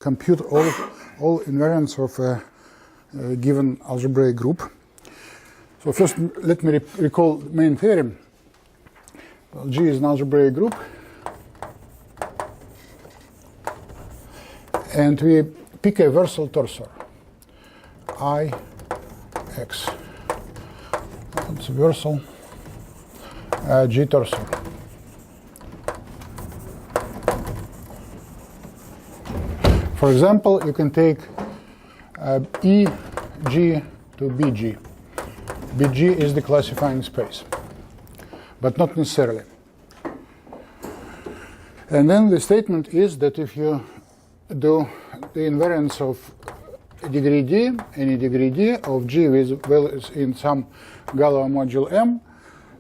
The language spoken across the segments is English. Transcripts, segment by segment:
compute all invariants of a given algebraic group. So first, let me recall the main theorem. Well, G is an algebraic group, and we pick a versal torsor, I, X. It's a versal G torsor. For example, you can take EG to BG. BG is the classifying space, but not necessarily. And then the statement is that if you do the invariance of degree D, any degree D of G with values in some Galois module M,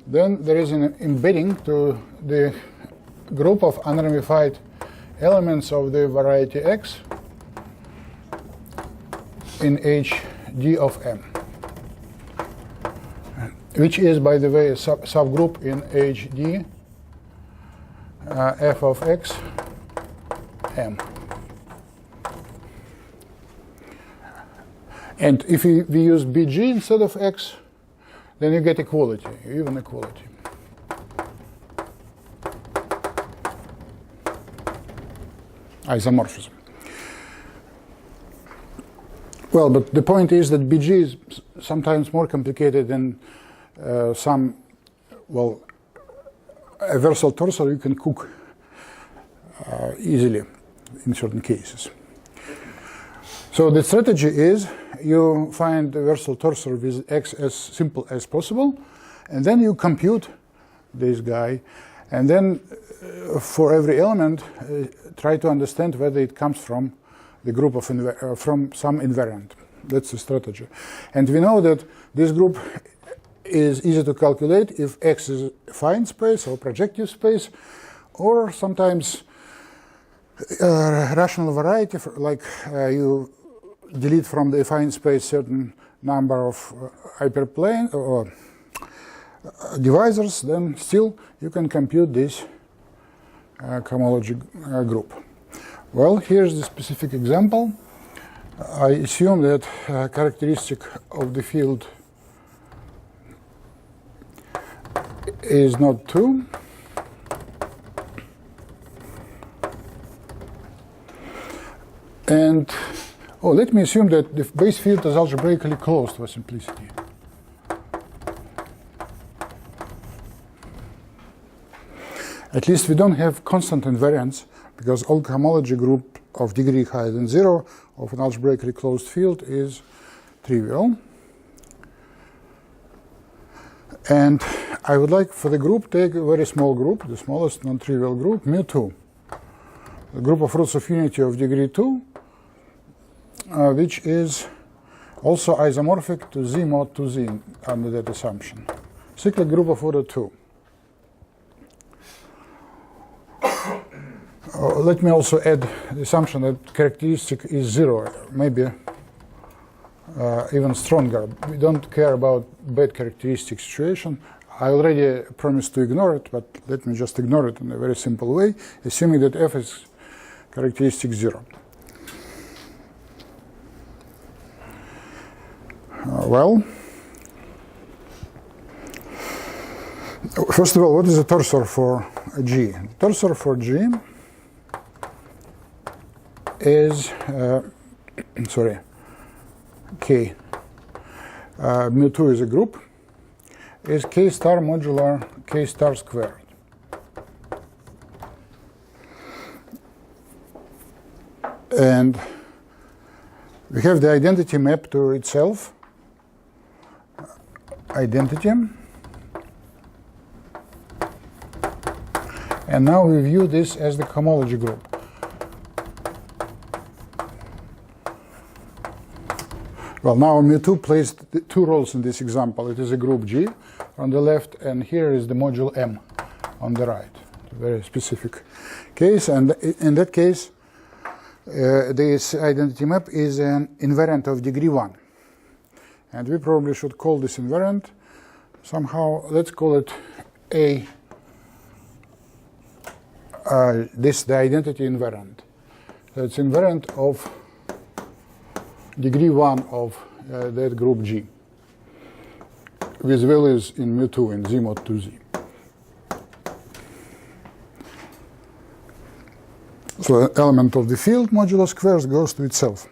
then there is an embedding to the group of unramified elements of the variety X in HD of M, which is, by the way, a subgroup in HD f of X M. And if we use BG instead of X, then you get equality, even equality. Isomorphism. Well, but the point is that BG is sometimes more complicated than some, well, a versal torsor you can cook easily in certain cases. So the strategy is you find the versal torsor with X as simple as possible, and then you compute this guy, and then for every element try to understand whether it comes from the group of from some invariant. That's the strategy. And we know that this group is easy to calculate if X is a affine space or projective space, or sometimes rational variety, like you delete from the affine space certain number of hyperplane or divisors, then still you can compute this cohomological group. Well, here's the specific example. I assume that characteristic of the field is not 2. And let me assume that the base field is algebraically closed for simplicity. At least we don't have constant invariance, because all cohomology group of degree higher than 0 of an algebraically closed field is trivial. And I would like for the group take a very small group, the smallest non-trivial group, mu2. The group of roots of unity of degree 2, which is also isomorphic to Z mod 2Z under that assumption. Cyclic group of order 2. Let me also add the assumption that characteristic is 0, maybe even stronger. We don't care about bad characteristic situation. I already promised to ignore it, but let me just ignore it in a very simple way, assuming that f is characteristic 0. Well, first of all, what is a torsor for G? The torsor for G is, K. Mu2 is a group, is K star modular K star squared. And we have the identity map to itself. Identity. And now we view this as the cohomology group. Well, now mu2 plays two roles in this example. It is a group G on the left, and here is the module M on the right. It's a very specific case, and in that case, this identity map is an invariant of degree 1. And we probably should call this invariant somehow. Let's call it the identity invariant. So it's invariant of degree 1 of that group G with values in mu2 in Z mod 2Z. So the element of the field modulo squares goes to itself,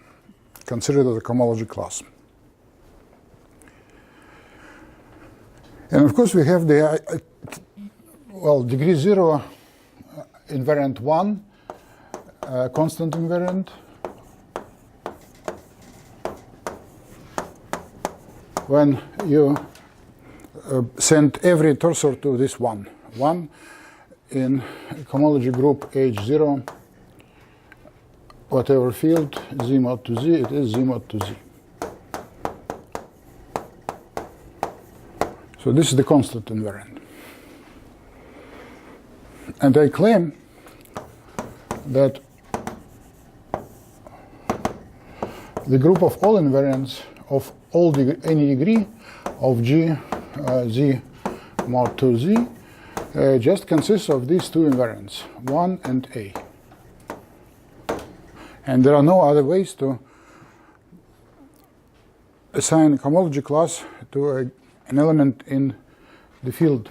considered as a cohomology class. And of course we have the, degree 0 invariant 1, constant invariant, when you send every torsor to this one in cohomology group H0, whatever field, Z mod to Z, it is Z mod to Z. So this is the constant invariant. And I claim that the group of all invariants of all any degree of G, Z mod 2Z just consists of these two invariants, 1 and A. And there are no other ways to assign a cohomology class to an element in the field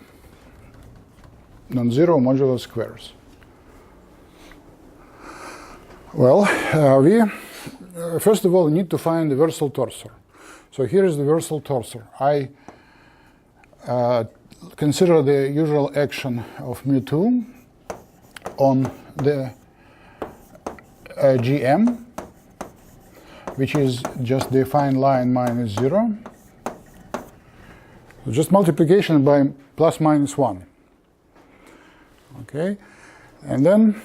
non-zero modulo squares. Well, we first of all need to find the versal torsor. So here is the versal torsor. I consider the usual action of mu2 on the GM, which is just the affine line minus 0. So just multiplication by plus minus 1. Okay, and then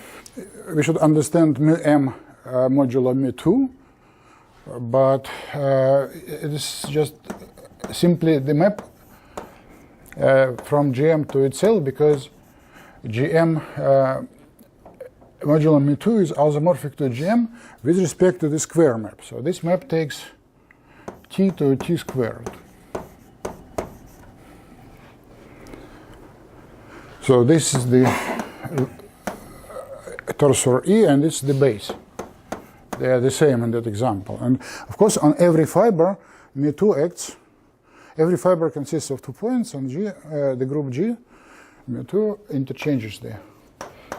we should understand mu m modulo mu2, but it is just simply the map from GM to itself, because GM modulo mu2 is isomorphic to GM with respect to the square map. So this map takes t to t squared. So this is the torsor E, and it's the base. They are the same in that example. And of course, on every fiber, mu2 acts. Every fiber consists of 2 points, and G, the group G, mu2 interchanges the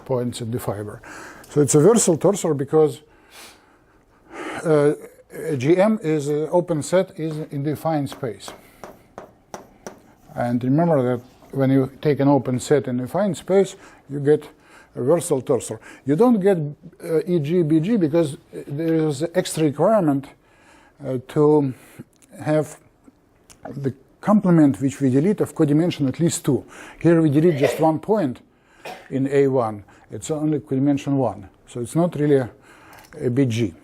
points in the fiber. So it's a versal torsor because GM is an open set is in the affine space. And remember that when you take an open set in a affine space, you get a versal torsor. You don't get EG, BG because there is an extra requirement to have the complement which we delete of codimension at least 2. Here we delete just 1 point in A1. It's only codimension 1. So it's not really a BG.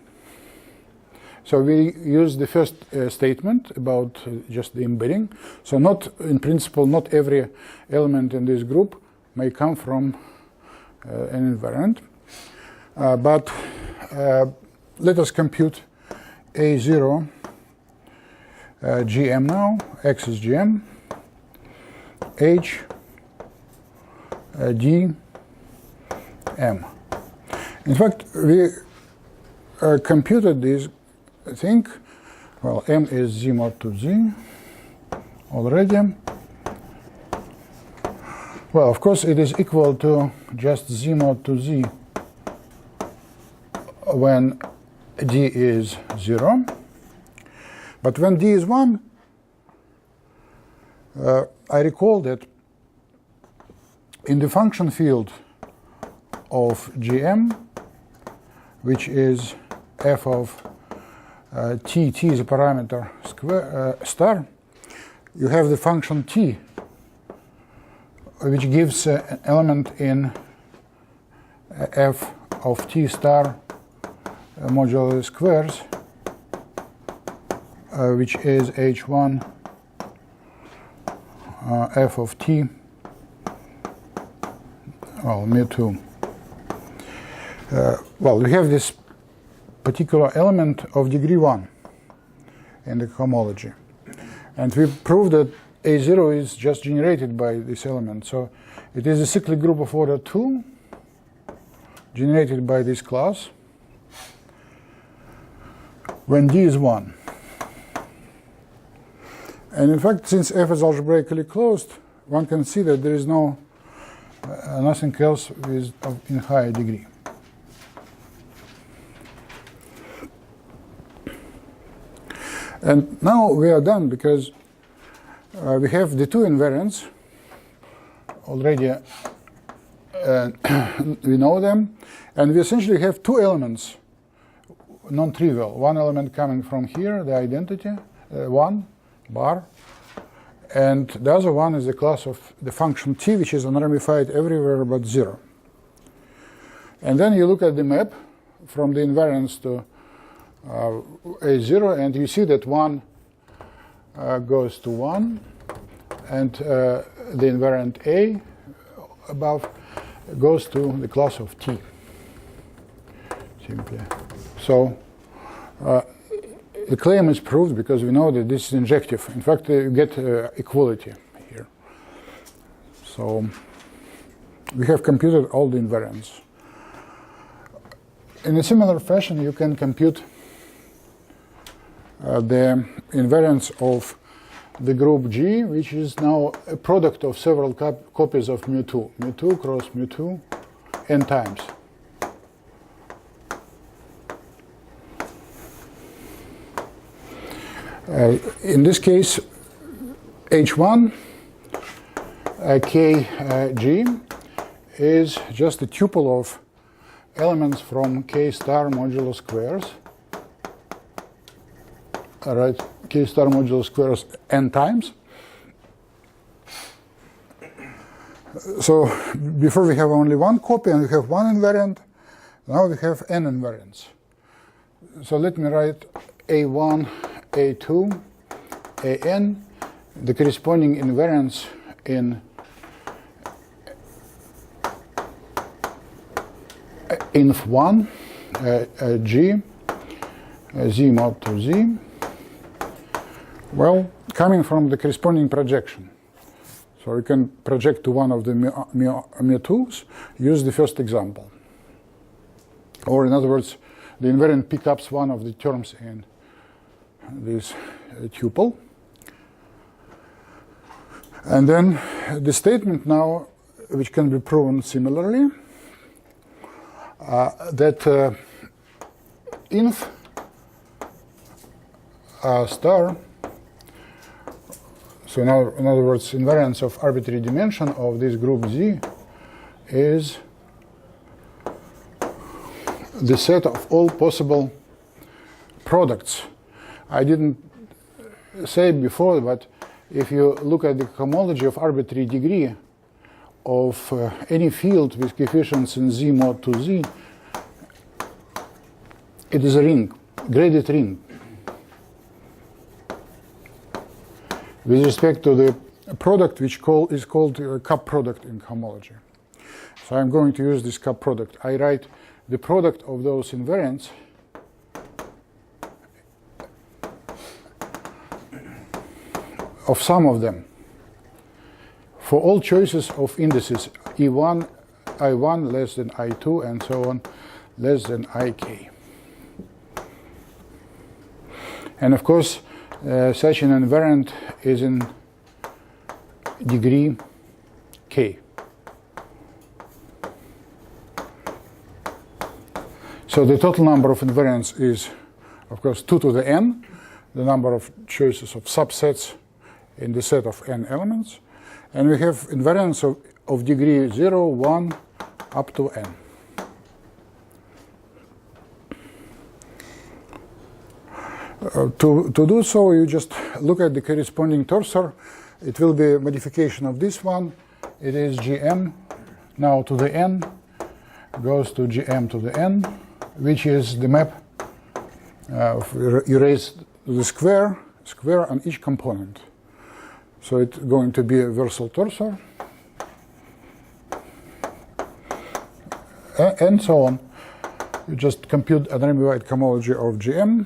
So we use the first statement about just the embedding. So not, in principle, not every element in this group may come from an invariant. But let us compute A0 GM now. X is GM. H D M. In fact, we computed this. I think, well, M is Z mod to Z already. Well, of course, it is equal to just Z mod to Z when D is 0. But when D is 1, I recall that in the function field of GM, which is f of t is a parameter square star, you have the function t, which gives an element in f of t star modulo squares, which is h1 f of t, well, mu2. Well, we have this particular element of degree 1 in the cohomology. And we proved that A0 is just generated by this element. So it is a cyclic group of order 2 generated by this class. when D is 1. And in fact, since F is algebraically closed, one can see that there is nothing else in higher degree. And now we are done because we have the two invariants already. We know them, and we essentially have two elements, non-trivial. One element coming from here, the identity, 1 bar, and the other one is the class of the function t, which is unramified everywhere but 0. And then you look at the map from the invariance to A0, and you see that 1 goes to 1, and the invariant A above goes to the class of t, simply. So the claim is proved because we know that this is injective. In fact, you get equality here. So we have computed all the invariants. In a similar fashion, you can compute the invariance of the group G, which is now a product of several copies of mu2. mu2 cross mu2 n times. In this case, H1 KG is just a tuple of elements from K star modulo squares. All right, K star modulo squares n times. So before we have only one copy and we have one invariant, now we have n invariants. So let me write A1, A2, AN, the corresponding invariants in inf1, G, Z mod to Z. Well, coming from the corresponding projection. So we can project to one of the mu2s, use the first example. Or in other words, the invariant picks up one of the terms in this tuple. And then the statement now, which can be proven similarly, that inf star, so now, in other words, invariance of arbitrary dimension of this group Z is the set of all possible products. I didn't say before, but if you look at the cohomology of arbitrary degree of any field with coefficients in Z mod to Z, it is a ring, graded ring. With respect to the product which is called cup product in cohomology. So I'm going to use this cup product. I write the product of those invariants of some of them for all choices of indices E1, I1 less than I2 and so on less than IK. And of course, such an invariant is in degree K. So the total number of invariants is, of course, 2 to the n, the number of choices of subsets in the set of n elements. And we have invariants of degree 0, 1, up to n. To do so, you just look at the corresponding torsor. It will be a modification of this one. It is Gm now to the n, goes to Gm to the n, which is the map you raise the square on each component. So it's going to be a versal torsor, and so on. You just compute an unramified cohomology of Gm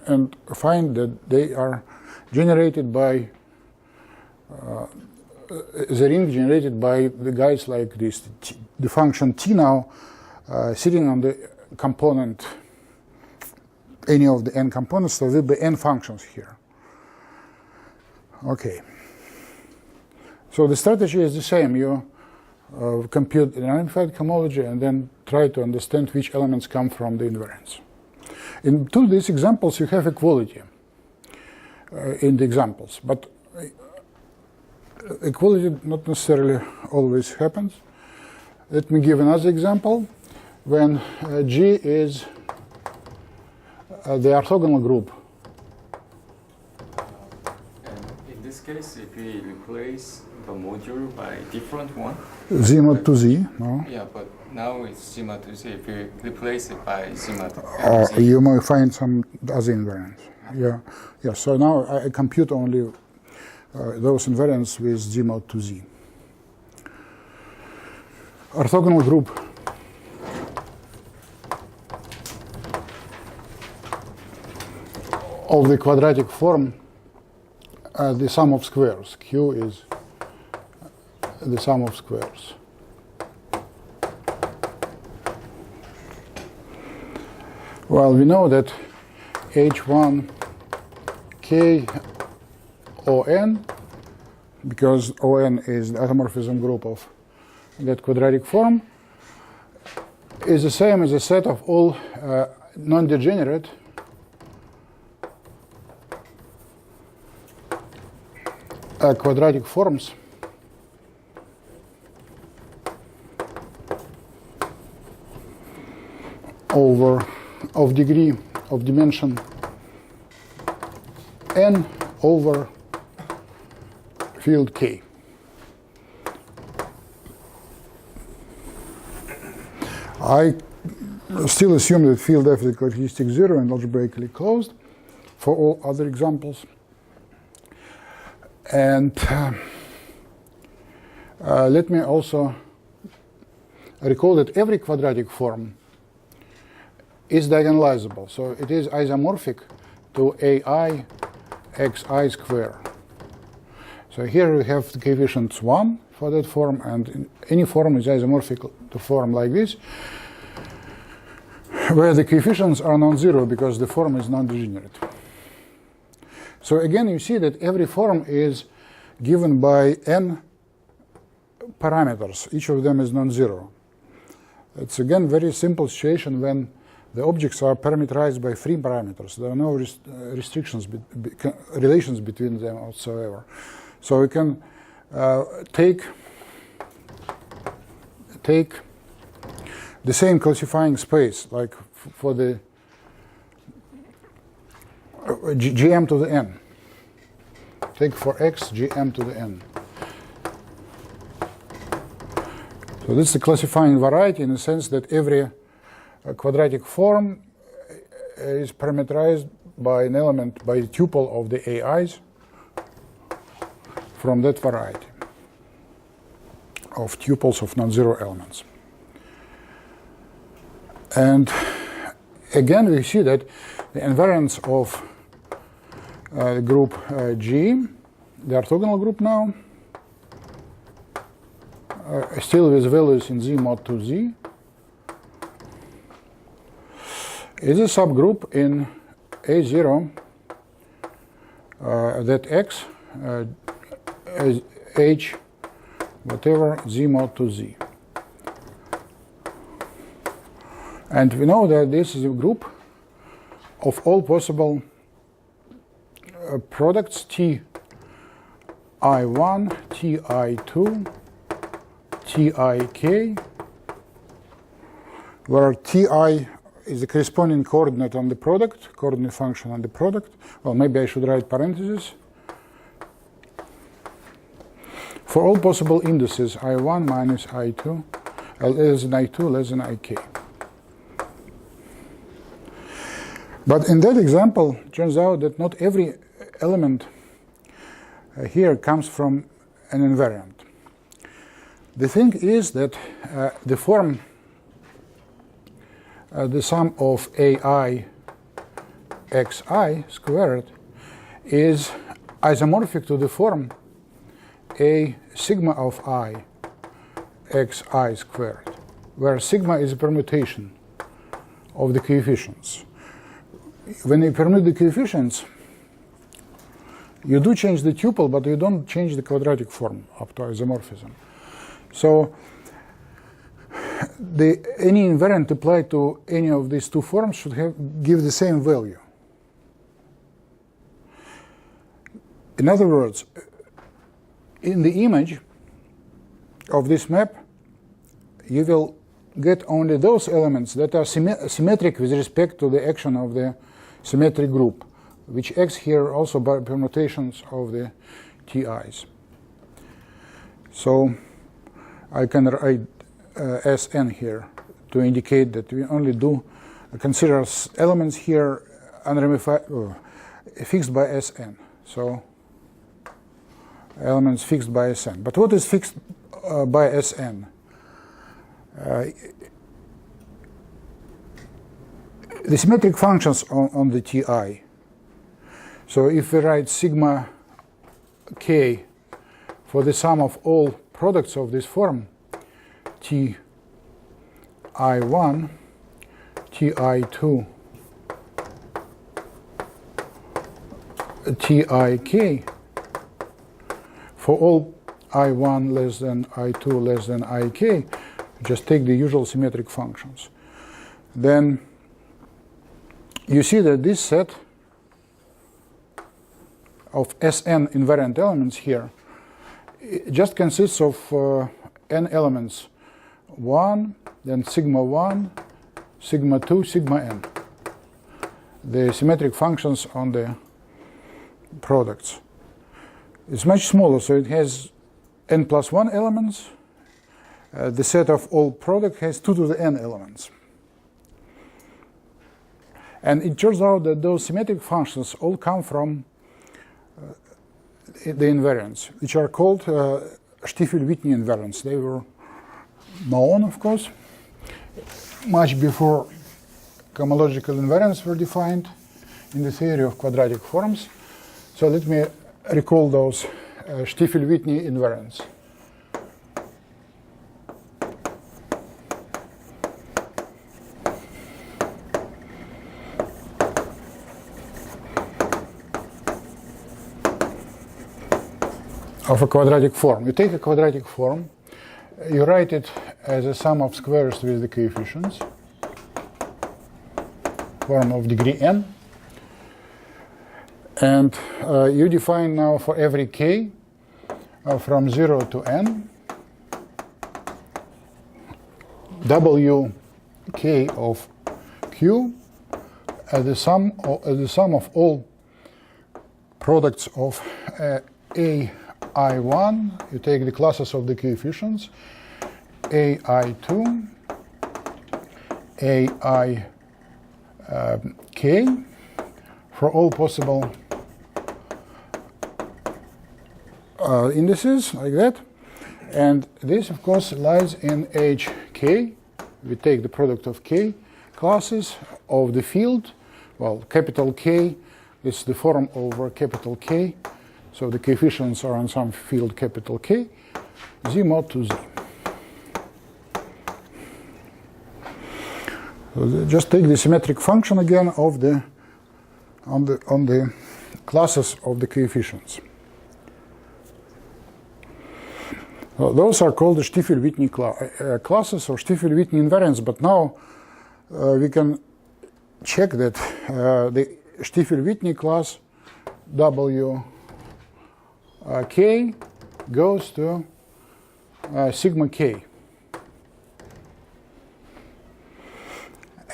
and find that they are generated by the ring generated by the guys like this. The function t now sitting on the component any of the n components, so there will be n functions here. Okay. So the strategy is the same. You compute an unified cohomology and then try to understand which elements come from the invariants. In two of these examples, you have equality in the examples, but equality not necessarily always happens. Let me give another example. When G is the orthogonal group. In this case, if we replace the module by different one. Z mod to Z, no? Yeah, but now it's Z mod to Z. If you replace it by Z mod to Z. You might find some other invariants. Yeah, yeah. So now I compute only those invariants with Z mod to Z. Orthogonal group of the quadratic form, the sum of squares. Q is the sum of squares. Well, we know that H1 K ON, because ON is the automorphism group of that quadratic form, is the same as a set of all non-degenerate quadratic forms of degree of dimension n over field K. I still assume that field F is characteristic 0 and algebraically closed for all other examples. And let me also recall that every quadratic form is diagonalizable. So it is isomorphic to AI xi square. So here we have the coefficients 1 for that form, and any form is isomorphic to form like this, where the coefficients are non-zero because the form is non-degenerate. So again, you see that every form is given by n parameters. Each of them is non-zero. It's again very simple situation when the objects are parameterized by free parameters. There are no restrictions, relations between them whatsoever. So we can take the same classifying space, like for the gm to the n. Take for x gm to the n. So this is a classifying variety in the sense that every quadratic form is parameterized by an element, by a tuple of the AIs from that variety of tuples of non-zero elements. And again, we see that the invariance of the group G, the orthogonal group now, still with values in Z mod to Z, is a subgroup in A0 that X is H whatever Z mod to Z. And we know that this is a group of all possible products Ti1, Ti2, Tik, where Ti is the corresponding coordinate on the product, coordinate function on the product. Well, maybe I should write parentheses. For all possible indices, I1 minus I2, less than I2, less than Ik. But in that example, it turns out that not every element here comes from an invariant. The thing is that the form, the sum of AI xi squared is isomorphic to the form a sigma of I xi squared, where sigma is a permutation of the coefficients. when you permute the coefficients, you do change the tuple, but you don't change the quadratic form up to isomorphism. So any invariant applied to any of these two forms should give the same value. In other words, in the image of this map, you will get only those elements that are symmetric with respect to the action of the symmetric group, which acts here also by permutations of the TIs. So I can write Sn here to indicate that we only do consider elements here unramified, fixed by Sn. So elements fixed by Sn. But what is fixed by Sn? The symmetric functions on the Ti. So if we write sigma k for the sum of all products of this form, Ti1, Ti2, Tik, for all I1 less than I2 less than Ik, just take the usual symmetric functions. Then you see that this set of Sn invariant elements here just consists of n elements, 1, then sigma 1, sigma 2, sigma n. The symmetric functions on the products. It's much smaller, so it has n plus 1 elements. The set of all product has 2 to the n elements. And it turns out that those symmetric functions all come from the invariants, which are called Stiefel-Whitney invariants. They were known, of course, much before cohomological invariants were defined in the theory of quadratic forms. So let me recall those Stiefel-Whitney invariants. Of a quadratic form. You take a quadratic form, you write it as a sum of squares with the coefficients, form of degree n, and you define now for every k from 0 to n wk of q as the sum of all products of ai1, you take the classes of the coefficients, ai2, aik, for all possible indices, like that. And this, of course, lies in hk. We take the product of k classes of the field. Well, capital K is the form over capital K. So the coefficients are on some field capital K, z mod to z. So just take the symmetric function again of the on the classes of the coefficients. Well, those are called the Stiefel-Whitney classes or Stiefel-Whitney invariants. But now we can check that the Stiefel-Whitney class W k goes to sigma k.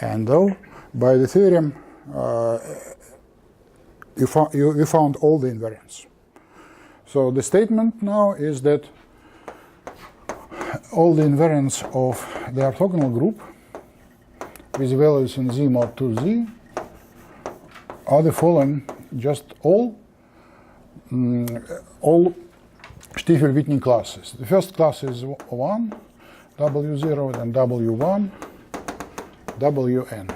And though by the theorem you found all the invariants. So the statement now is that all the invariants of the orthogonal group with values in z mod 2z are the following, just all Stiefel-Whitney classes. The first class is 1, W0, then W1, Wn.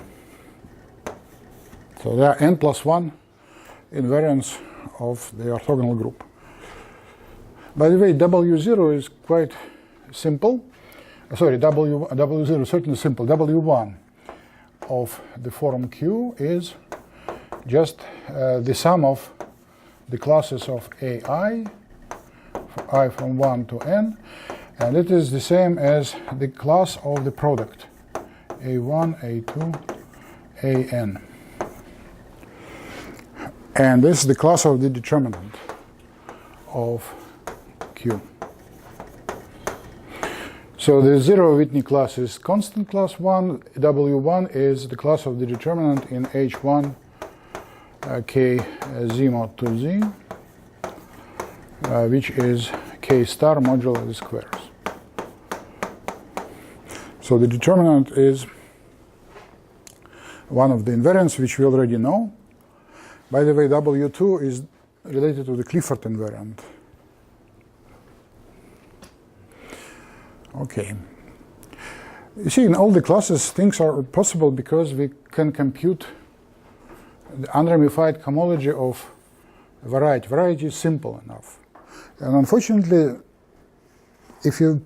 So there are n plus 1 invariants of the orthogonal group. By the way, W0 is quite simple. Sorry, W0 is certainly simple. W1 of the form Q is just the sum of the classes of AI, I from 1 to n, and it is the same as the class of the product, A1, A2, AN. And this is the class of the determinant of Q. So the zero Whitney class is constant class 1, W1 is the class of the determinant in H1 K Z mod to Z, which is K star modulo the squares. So the determinant is one of the invariants which we already know. By the way, W2 is related to the Clifford invariant. Okay. You see, in all the classes, things are possible because we can compute the unramified cohomology of variety. Variety is simple enough. And unfortunately, if you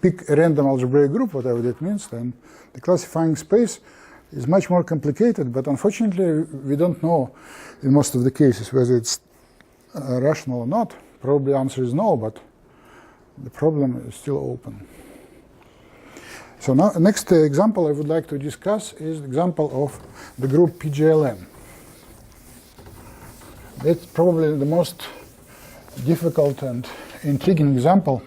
pick a random algebraic group, whatever that means, then the classifying space is much more complicated. But unfortunately, we don't know in most of the cases whether it's rational or not. Probably the answer is no, but the problem is still open. So now, next example I would like to discuss is the example of the group PGLN. That's probably the most difficult and intriguing example.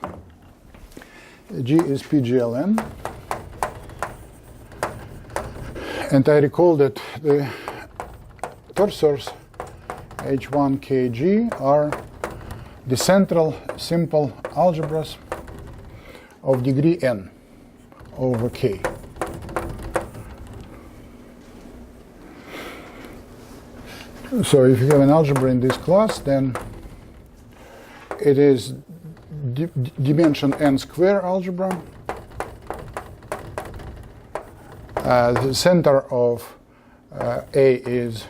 G is PGLN. And I recall that the torsors H1, KG are the central simple algebras of degree n over K. So if you have an algebra in this class, then it is dimension n square algebra. The center of A is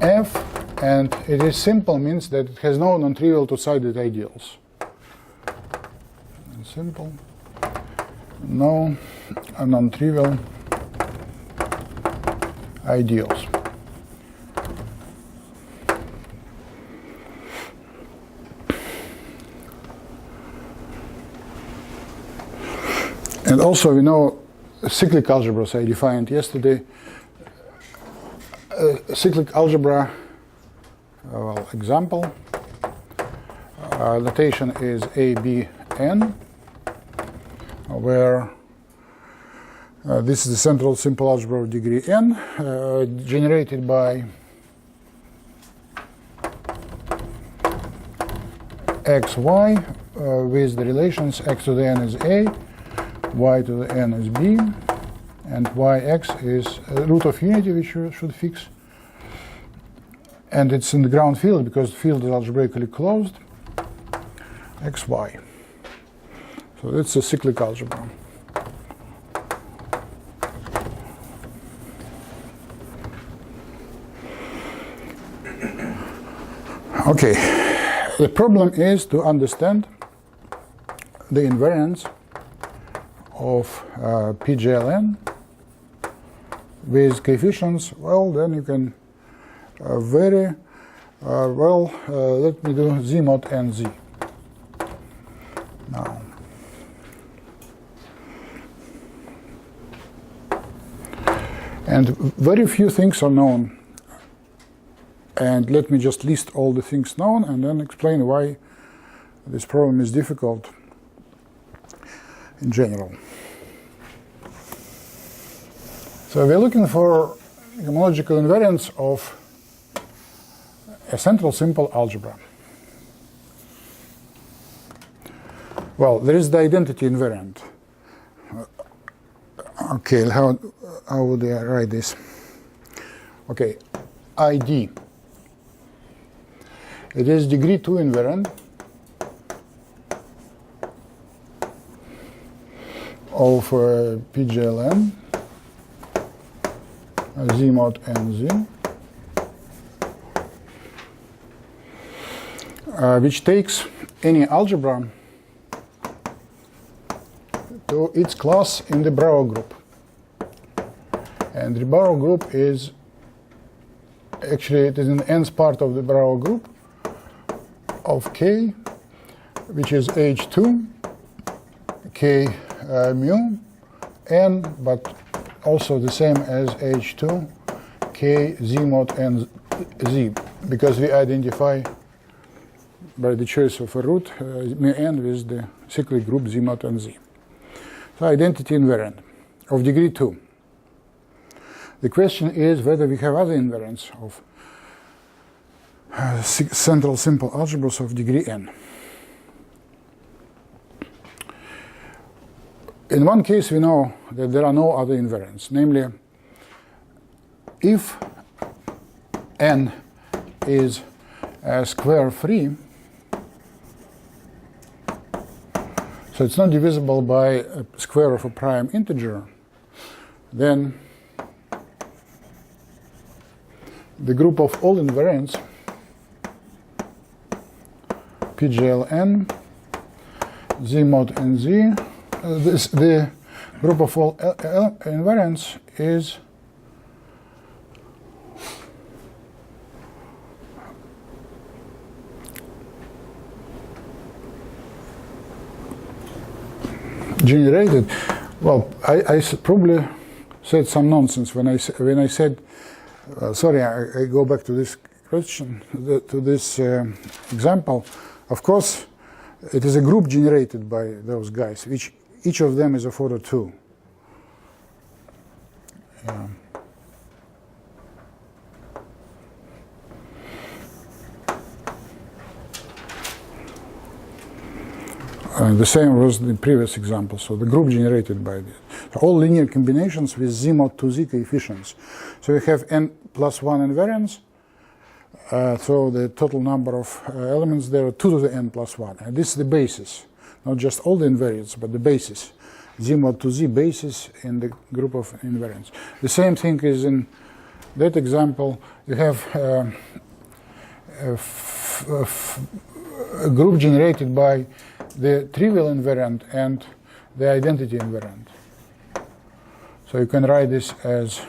F, and it is simple means that it has no non-trivial two-sided ideals. Simple, no non-trivial ideals. And also we know cyclic algebras I defined yesterday. Cyclic algebra, well, example, notation is ABN, where this is the central simple algebra of degree n, generated by xy with the relations x to the n is a, y to the n is b, and yx is root of unity, which you should fix. And it's in the ground field because the field is algebraically closed, xy. So that's a cyclic algebra. Okay, the problem is to understand the invariance of PGLN with coefficients. Well, then you can let me do Z mod NZ. Now, and very few things are known. And let me just list all the things known and then explain why this problem is difficult in general. So we're looking for homological invariance of a central simple algebra. Well, there is the identity invariant. Okay, how would I write this? Okay, ID. It is degree 2 invariant of PGLN Z mod NZ, which takes any algebra to its class in the Brauer group. And And the Barrow group is actually, it is in the nth part of the Barrow group of K, which is H2, K mu, n, but also the same as H2, K z mod n z, because we identify by the choice of a root mu n with the cyclic group z mod n z. So identity invariant of degree 2. The question is whether we have other invariants of central simple algebras of degree n. In one case, we know that there are no other invariants, namely, if n is square free, so it's not divisible by a square of a prime integer, then the group of all invariants PGLN z mod nz, the group of all invariants is generated. Well, I probably said some nonsense when I said, sorry, I go back to this question, to this example. Of course, it is a group generated by those guys, which each of them is of order 2. The same was the previous example, so the group generated by this. So all linear combinations with z mod 2z coefficients. So we have n plus 1 invariants, so the total number of elements there are 2 to the n plus 1. And this is the basis, not just all the invariants, but the basis, z mod 2z basis in the group of invariants. The same thing is in that example. You have a group generated by the trivial invariant and the identity invariant. So you can write this as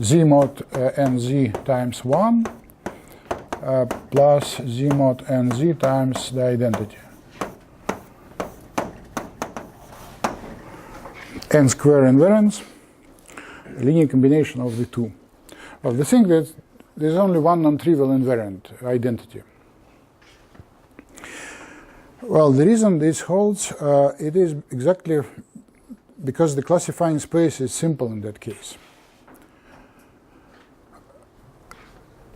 z mod nz times 1 plus z mod nz times the identity. N square invariants, a linear combination of the two. Well, the thing that there's only one non-trivial invariant, identity. Well, the reason this holds, it is exactly because the classifying space is simple in that case.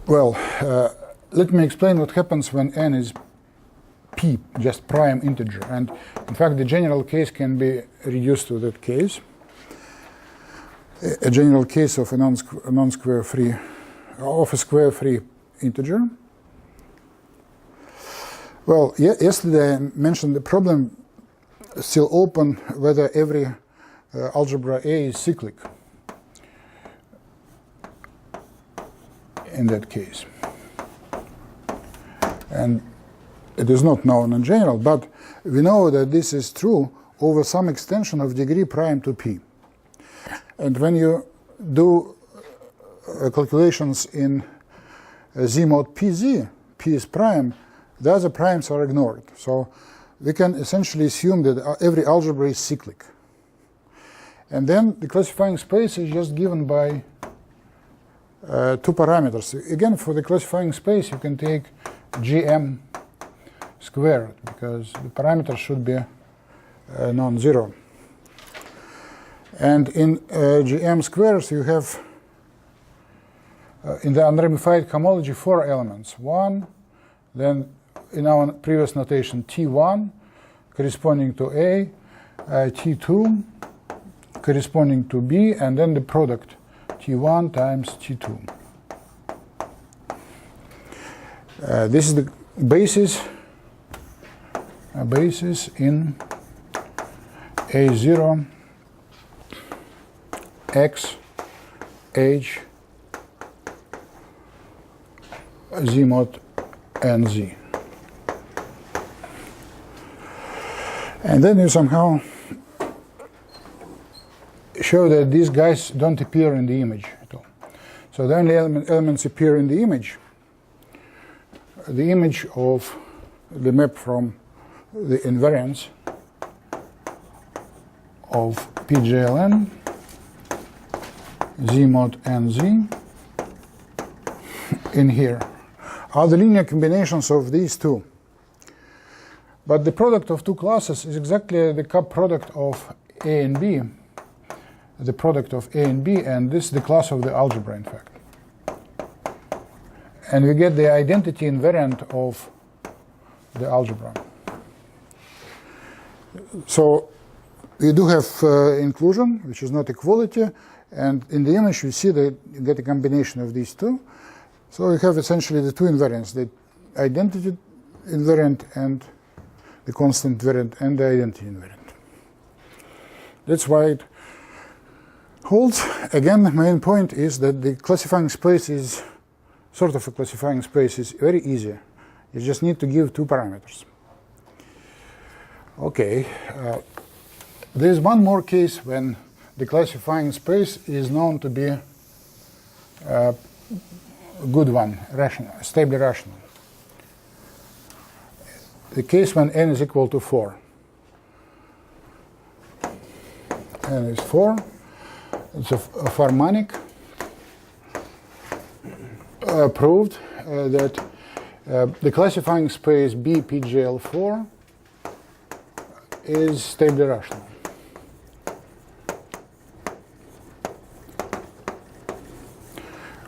Well, let me explain what happens when n is p, just prime integer. And in fact, the general case can be reduced to that case. A general case of a non-square free, of a square free integer. Well, yesterday I mentioned the problem still open whether every algebra A is cyclic in that case. And it is not known in general, but we know that this is true over some extension of degree prime to p. And when you do calculations in z mod pz, p is prime, the other primes are ignored. So we can essentially assume that every algebra is cyclic. And then the classifying space is just given by 2 parameters. Again, for the classifying space, you can take gm squared, because the parameters should be non-zero. And in gm squares, you have, in the unramified homology, 4 elements. 1, then in our previous notation, T1 corresponding to A, T2 corresponding to B, and then the product T1 times T2. This is the basis in A0 X H Z mod NZ. And then you somehow show that these guys don't appear in the image at all. So the only elements appear in the image of the map from the invariance of PJLN Z mod NZ in here are the linear combinations of these two. But the product of two classes is exactly the cup product of A and B, the product of A and B, and this is the class of the algebra, in fact. And we get the identity invariant of the algebra. So we do have inclusion, which is not equality, and in the image we see that you get a combination of these two. So we have essentially the two invariants, the identity invariant and the constant invariant and the identity invariant. That's why it holds. Again, the main point is that the classifying space is sort of a classifying space is very easy. You just need to give two parameters. Okay, there's one more case when the classifying space is known to be a good one, rational, stably rational. The case when n is equal to 4. N is 4. It's a harmonic. Proved that the classifying space B PGL4 is stably rational.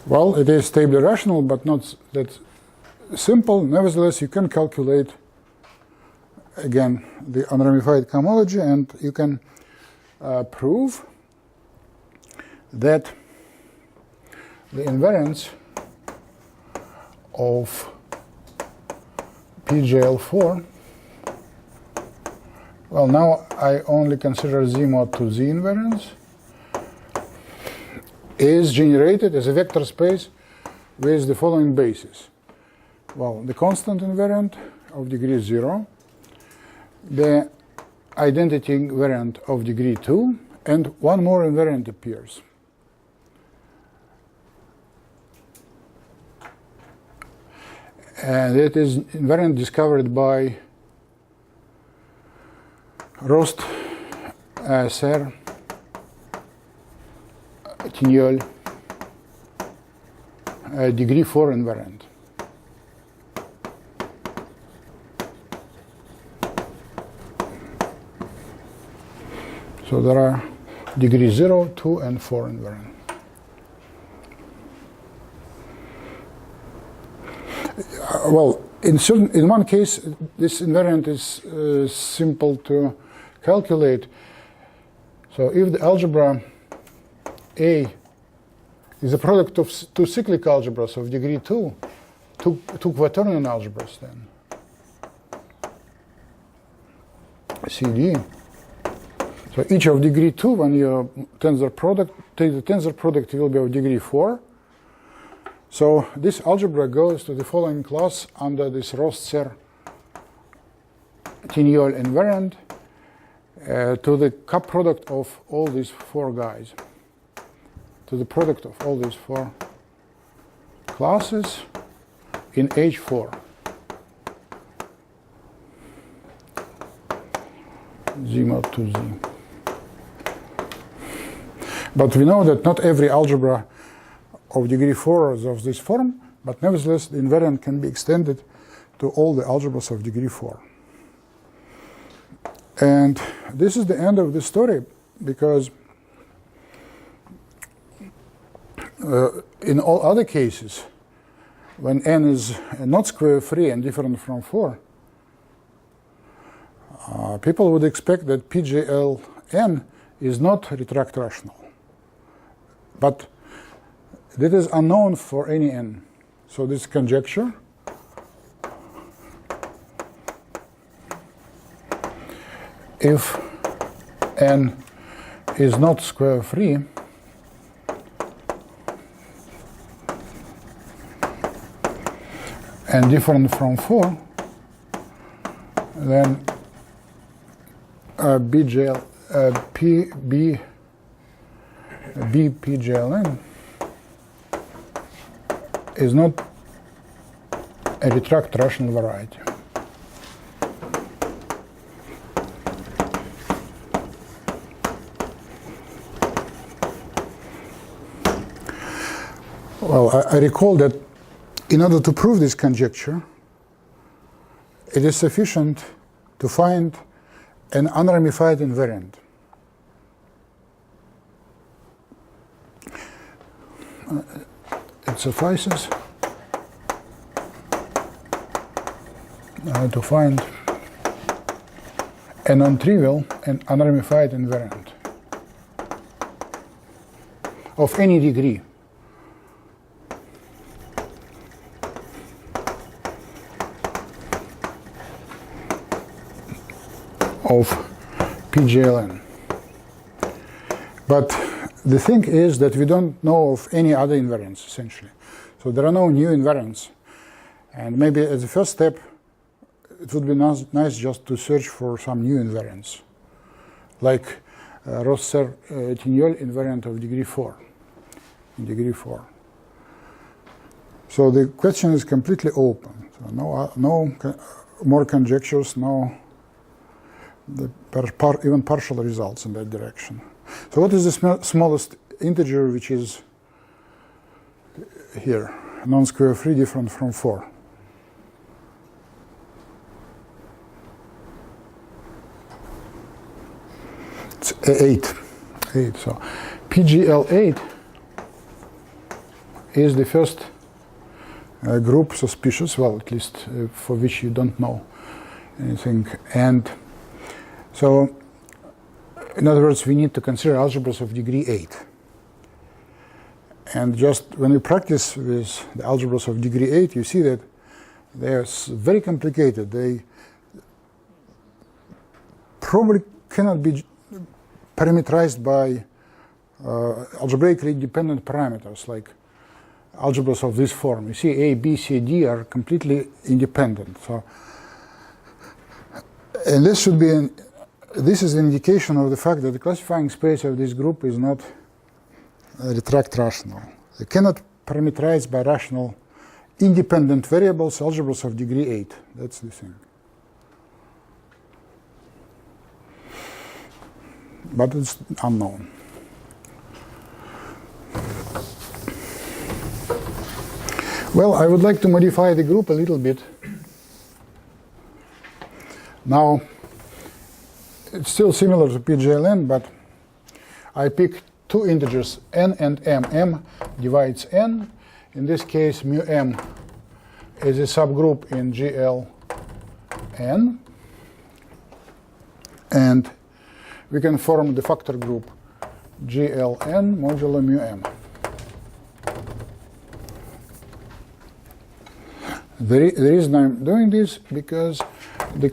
Well, it is stably rational, but not that simple. Nevertheless, you can calculate, again, the unramified cohomology, and you can prove that the invariance of PGL4, well, now I only consider Z mod to Z invariance, is generated as a vector space with the following basis. Well, the constant invariant of degree 0, the identity invariant of degree 2, and one more invariant appears. And it is invariant discovered by Rost, Ser, Tignol, degree 4 invariant. So there are degree 0, 2, and 4 invariant. Well, in one case, this invariant is simple to calculate. So if the algebra A is a product of two cyclic algebras of degree 2, two quaternion algebras then, CD. So each of degree 2, when you tensor product, take the tensor product, it will be of degree 4. So this algebra goes to the following class under this Rost-Ser Tignol invariant to the cup product of all these four guys, to the product of all these four classes in H4. Z mod to Z. But we know that not every algebra of degree 4 is of this form, but nevertheless the invariant can be extended to all the algebras of degree 4. And this is the end of the story, because in all other cases, when n is not square free and different from 4, people would expect that PGLN is not retract rational. But that is unknown for any n. So this conjecture if n is not square free, and different from 4, then PB B PGLN is not a retract rational variety. Well, I recall that in order to prove this conjecture, it is sufficient to find an unramified invariant. It suffices to find a non-trivial and unramified invariant of any degree. Of PGLN. But the thing is that we don't know of any other invariants, essentially. So there are no new invariants. And maybe as a first step, it would be nice just to search for some new invariants, like Rosser-Tignol invariant of degree 4, in degree 4. So the question is completely open. So no more conjectures, no even partial results in that direction. So what is the smallest integer which is here, non-square free, different from 4? It's 8. So PGL8 is the first group suspicious, well, at least for which you don't know anything. And so, in other words, we need to consider algebras of degree 8. And just when you practice with the algebras of degree 8, you see that they are very complicated. They probably cannot be parameterized by algebraically dependent parameters, like algebras of this form. You see A, B, C, D are completely independent. So, and this should be this is an indication of the fact that the classifying space of this group is not retract rational. They cannot parameterize by rational independent variables algebras of degree 8. That's the thing. But it's unknown. Well, I would like to modify the group a little bit. Now, it's still similar to PGLN, but I pick two integers, n and m. M divides n. In this case, mu m is a subgroup in GLN. And we can form the factor group GLN modulo mu m. The reason I'm doing this because the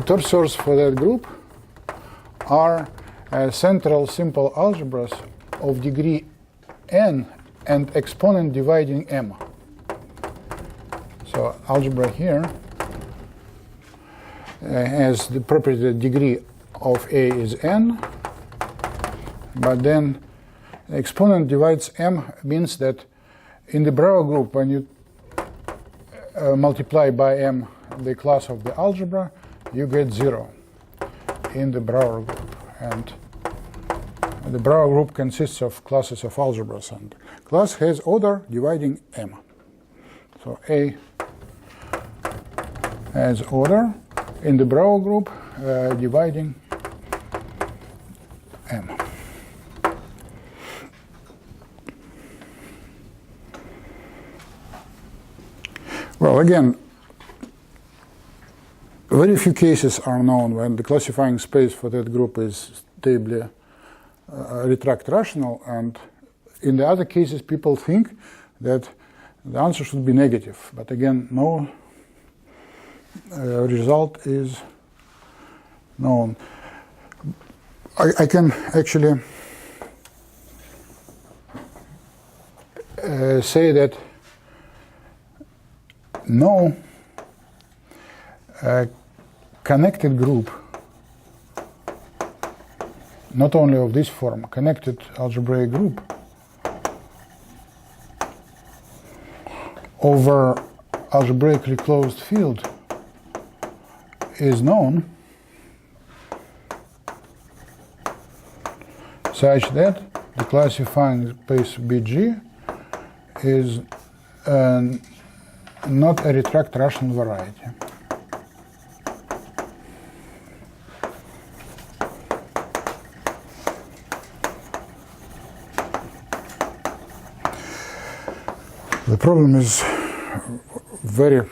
torsors for that group are central simple algebras of degree n and exponent dividing m. So algebra here has the property that degree of A is n, but then exponent divides m means that in the Brauer group, when you multiply by m the class of the algebra, you get 0 in the Brauer group. And the Brauer group consists of classes of algebras, and class has order dividing m. So A has order in the Brauer group dividing m. Well, again, very few cases are known when the classifying space for that group is stably retract rational, and in the other cases people think that the answer should be negative, but again no result is known. I can actually say that no connected group not only of this form, connected algebraic group over algebraically closed field is known such that the classifying space BG is not a retract rational variety. The problem is very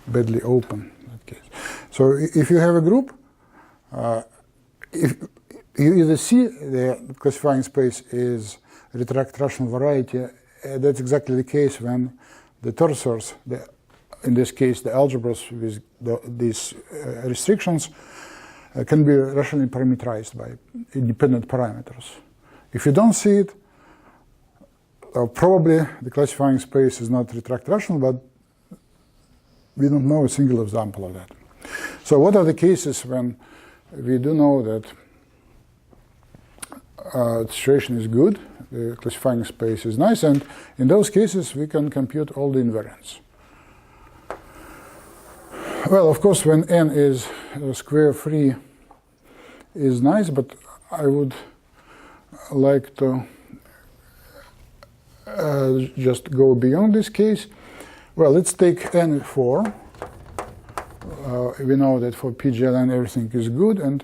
badly open in that case. So if you have a group, if you either see the classifying space is retract rational variety, that's exactly the case when the torsors, in this case the algebras with these restrictions, can be rationally parameterized by independent parameters. If you don't see it, probably the classifying space is not retract rational, but we don't know a single example of that. So what are the cases when we do know that the situation is good, the classifying space is nice, and in those cases we can compute all the invariants? Well, of course, when n is square free is nice, but I would like to just go beyond this case. Well, let's take n 4. We know that for PGLN everything is good, and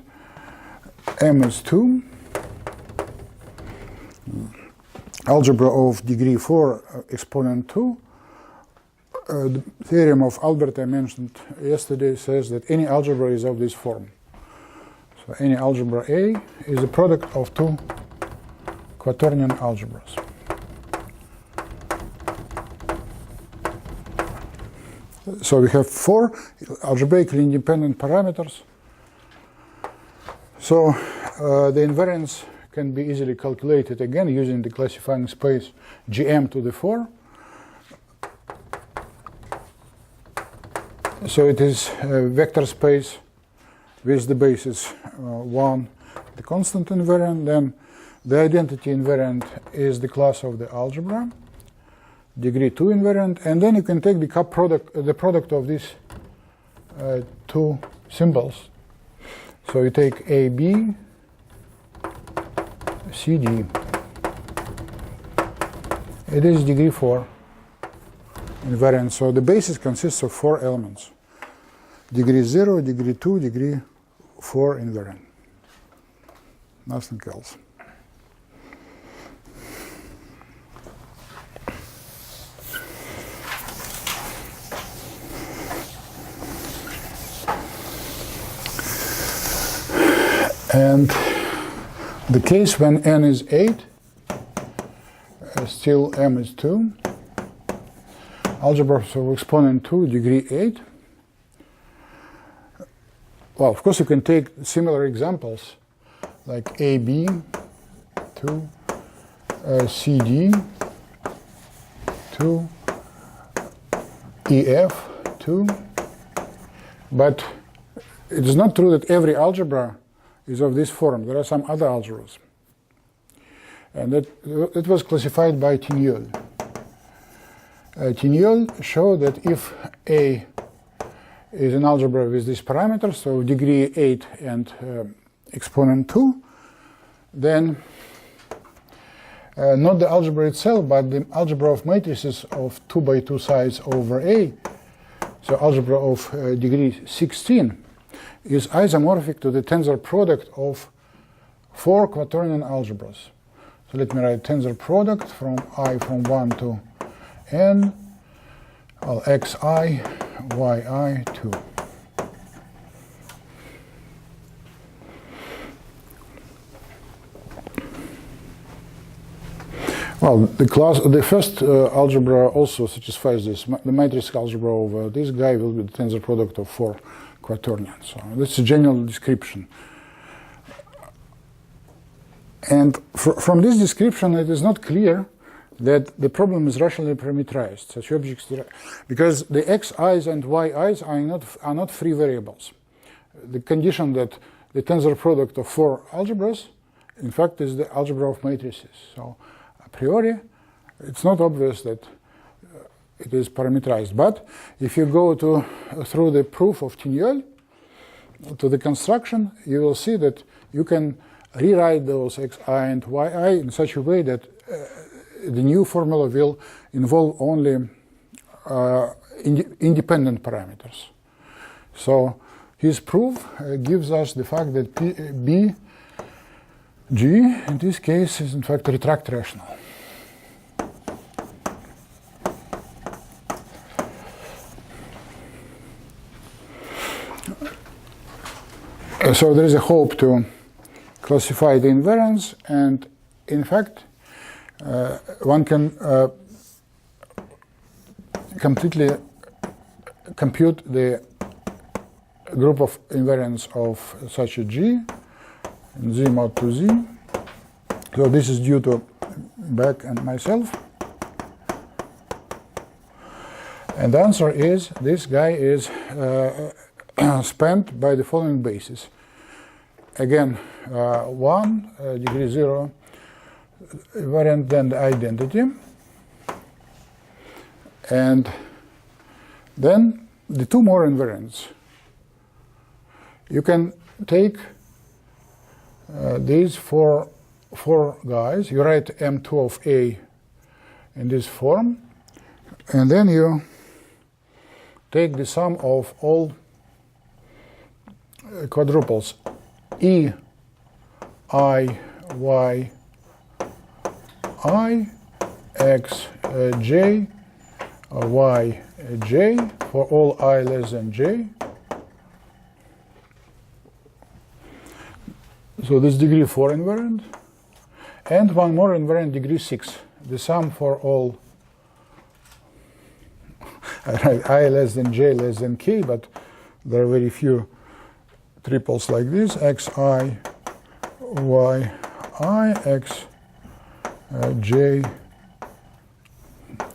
m is 2. Algebra of degree 4 exponent 2. The theorem of Albert I mentioned yesterday says that any algebra is of this form. So any algebra A is a product of two quaternion algebras. So we have 4 algebraically independent parameters. So the invariance can be easily calculated again using the classifying space Gm to the 4. So it is a vector space with the basis 1, the constant invariant. Then the identity invariant is the class of the algebra, degree 2 invariant, and then you can take the product of these two symbols. So you take AB, CD. It is degree 4 invariant. So the basis consists of 4 elements: degree 0, degree 2, degree 4 invariant. Nothing else. And the case when n is 8, still m is 2, algebra of exponent 2, degree 8. Well, of course, you can take similar examples like AB, 2, CD, 2, EF, 2. But it is not true that every algebra is of this form. There are some other algebras. And that was classified by Tignol. Tignol showed that if A is an algebra with these parameters, so degree 8 and exponent 2, then not the algebra itself, but the algebra of matrices of 2 by 2 sides over A, so algebra of degree 16, is isomorphic to the tensor product of 4 quaternion algebras. So let me write tensor product from I from 1 to n, well, xi, yi, 2. Well, the first algebra also satisfies this. The matrix algebra of this guy will be the tensor product of 4 quaternions. So that's a general description. And from this description, it is not clear that the problem is rationally parameterized. Such objects, because the xi's and yi's are not free variables. The condition that the tensor product of 4 algebras in fact, is the algebra of matrices. So a priori, it's not obvious that it is parameterized. But if you go through the proof of Tignol to the construction, you will see that you can rewrite those xi and yi in such a way that the new formula will involve only independent parameters. So his proof gives us the fact that B, G, in this case, is in fact retract rational. So there is a hope to classify the invariants, and in fact, one can completely compute the group of invariants of such a G, Z mod 2Z. So this is due to Beck and myself. And the answer is, this guy is spanned by the following basis. Again, 1, degree 0, invariant, then the identity. And then the two more invariants. You can take these four guys, you write M2 of A in this form, and then you take the sum of all quadruples E, I, Y, I, X, J, Y, J, for all I less than J. So this degree 4 invariant, and one more invariant, degree 6, the sum for all I less than J less than K, but there are very few triples like this, Xi, Yi, X, J,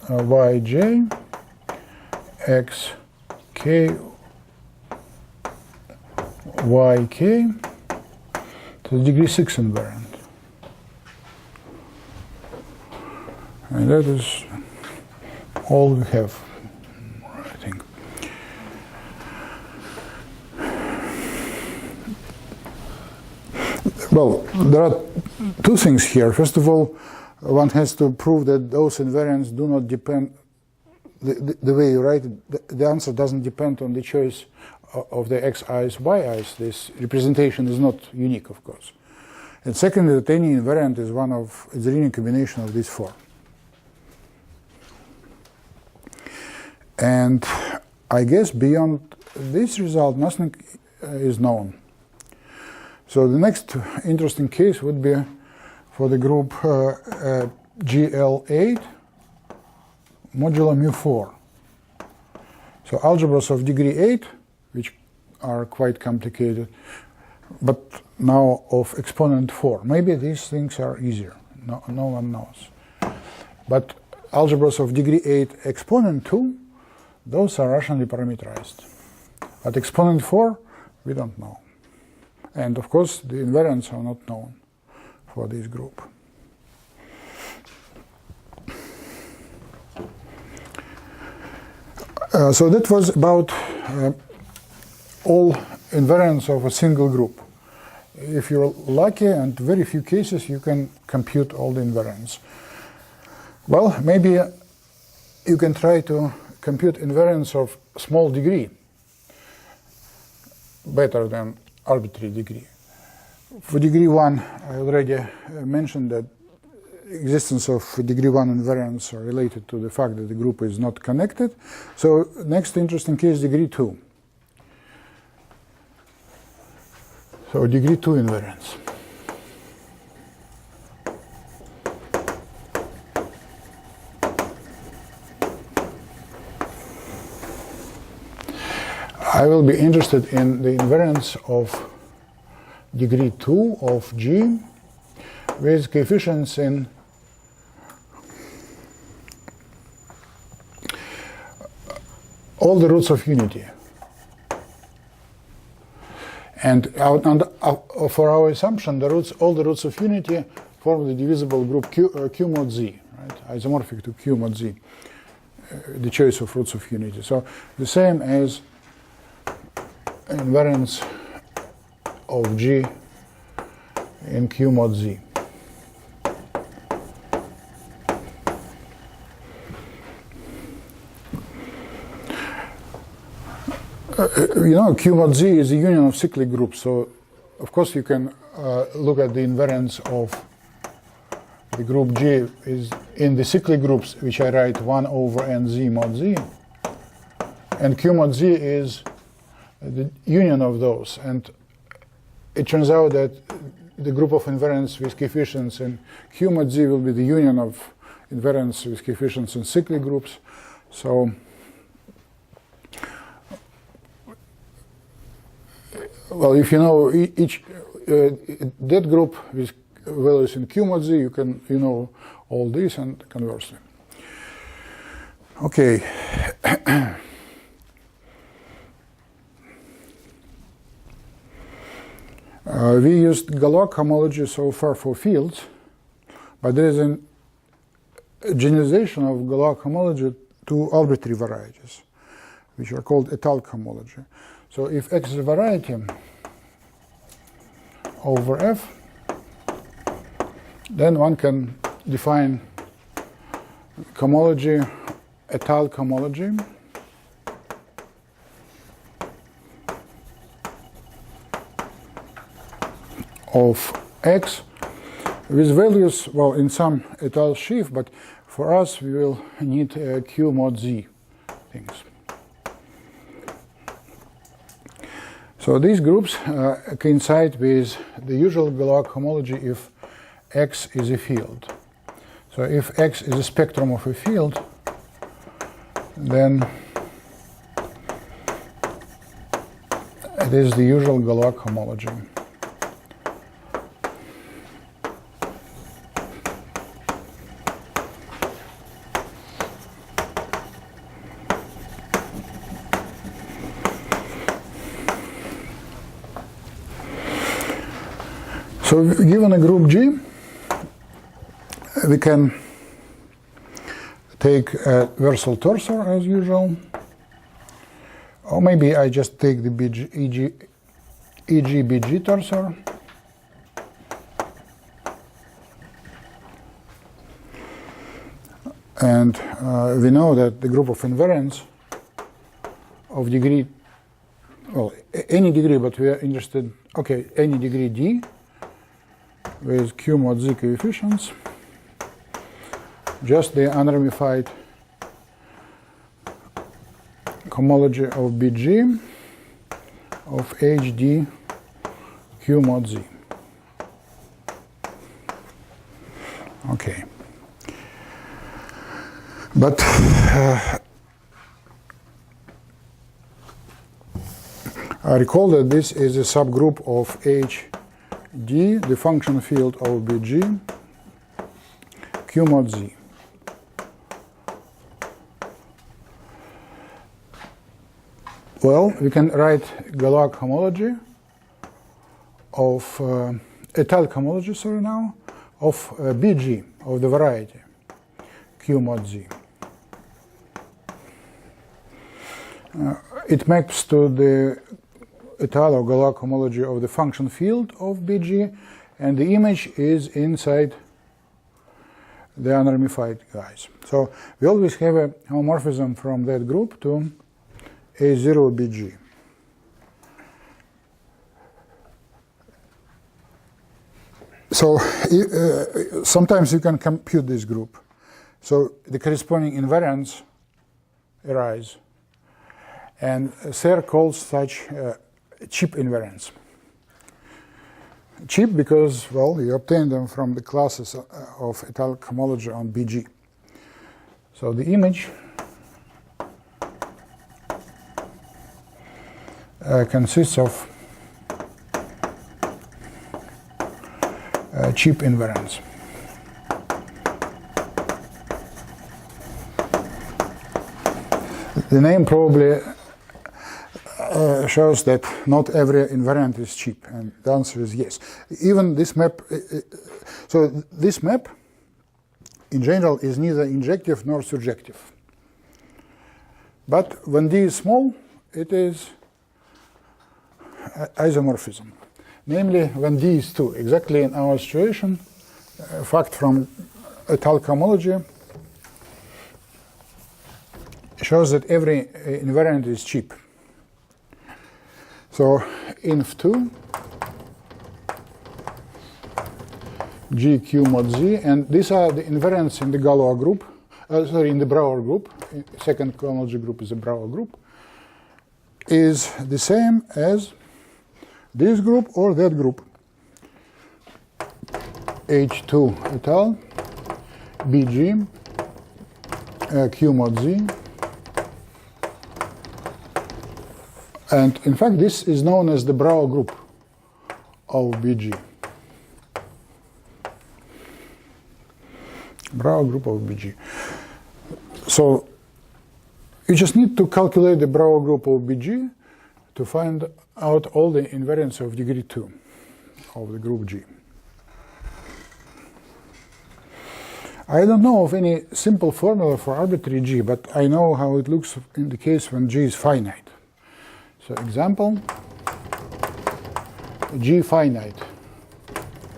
Yj, X, K, Yk, to the degree 6 invariant. And that is all we have, I think. Well, there are two things here. First of all, one has to prove that those invariants do not depend, the way you write it, the answer doesn't depend on the choice of the xi's, yi's. This representation is not unique, of course. And secondly, that any invariant is is a linear combination of these four. And I guess beyond this result, nothing is known. So the next interesting case would be for the group GL8 modulo mu4. So algebras of degree 8, which are quite complicated, but now of exponent 4. Maybe these things are easier. No one knows. But algebras of degree 8 exponent 2, those are rationally parameterized. But exponent 4, we don't know. And of course, the invariants are not known for this group. So that was about all invariants of a single group. If you're lucky, and very few cases, you can compute all the invariants. Well, maybe you can try to compute invariants of small degree better than arbitrary degree. For degree 1, I already mentioned that existence of degree 1 invariants are related to the fact that the group is not connected. So next interesting case, degree 2. So degree 2 invariants. I will be interested in the invariance of degree 2 of G with coefficients in all the roots of unity. And for our assumption, all the roots of unity form the divisible group Q mod Z, right? Isomorphic to Q mod Z, the choice of roots of unity. So the same as invariance of G in Q mod Z. Q mod Z is a union of cyclic groups, so of course you can look at the invariance of the group G is in the cyclic groups, which I write 1 over nz mod Z, and Q mod Z is the union of those. And it turns out that the group of invariants with coefficients in Q mod Z will be the union of invariants with coefficients in cyclic groups. So well, if you know each that group with values in Q mod Z, you can know all these, and conversely. Okay. We used Galois homology so far for fields, but there is a generalization of Galois homology to arbitrary varieties, which are called Untitled homology. So if X is a variety over F, then one can define homology, Untitled homology, of X with values, well, in some Untitled sheaf, but for us we will need Q mod Z things. So these groups coincide with the usual Galois homology if X is a field. So if X is a spectrum of a field, then it is the usual Galois homology. So given a group G, we can take a versal torsor as usual, or maybe I just take the EG-BG torsor. And we know that the group of invariants of degree, well, any degree, but we are interested, okay, any degree D, with Q mod Z coefficients, just the unramified homology of BG of HD Q mod Z. Okay. But I recall that this is a subgroup of HD, the function field of BG, Q mod Z. Well, we can write Galois homology of Untitled homology, sorry now, of BG, of the variety Q mod Z. It maps to the Untitled or Galois homology of the function field of BG, and the image is inside the unramified guys. So we always have a homomorphism from that group to A0 BG. So sometimes you can compute this group. So the corresponding invariants arise. And Serre calls such cheap invariants. Cheap because, well, you obtain them from the classes of Untitled homology on BG. So the image consists of cheap invariants. The name probably shows that not every invariant is cheap, and the answer is yes. Even this map, so this map in general is neither injective nor surjective. But when D is small, it is isomorphism. Namely, when D is 2, exactly in our situation, a fact from Untitled Cohomology shows that every invariant is cheap. So inf2 GQ mod Z, and these are the invariants in the Galois group, in the Brouwer group. Second cohomology group is a Brouwer group, is the same as this group or that group. H2 et al. BG Q mod Z. And in fact, this is known as the Brouwer group of BG. Brouwer group of BG. So you just need to calculate the Brouwer group of BG to find out all the invariants of degree 2 of the group G. I don't know of any simple formula for arbitrary G, but I know how it looks in the case when G is finite. So example, G finite.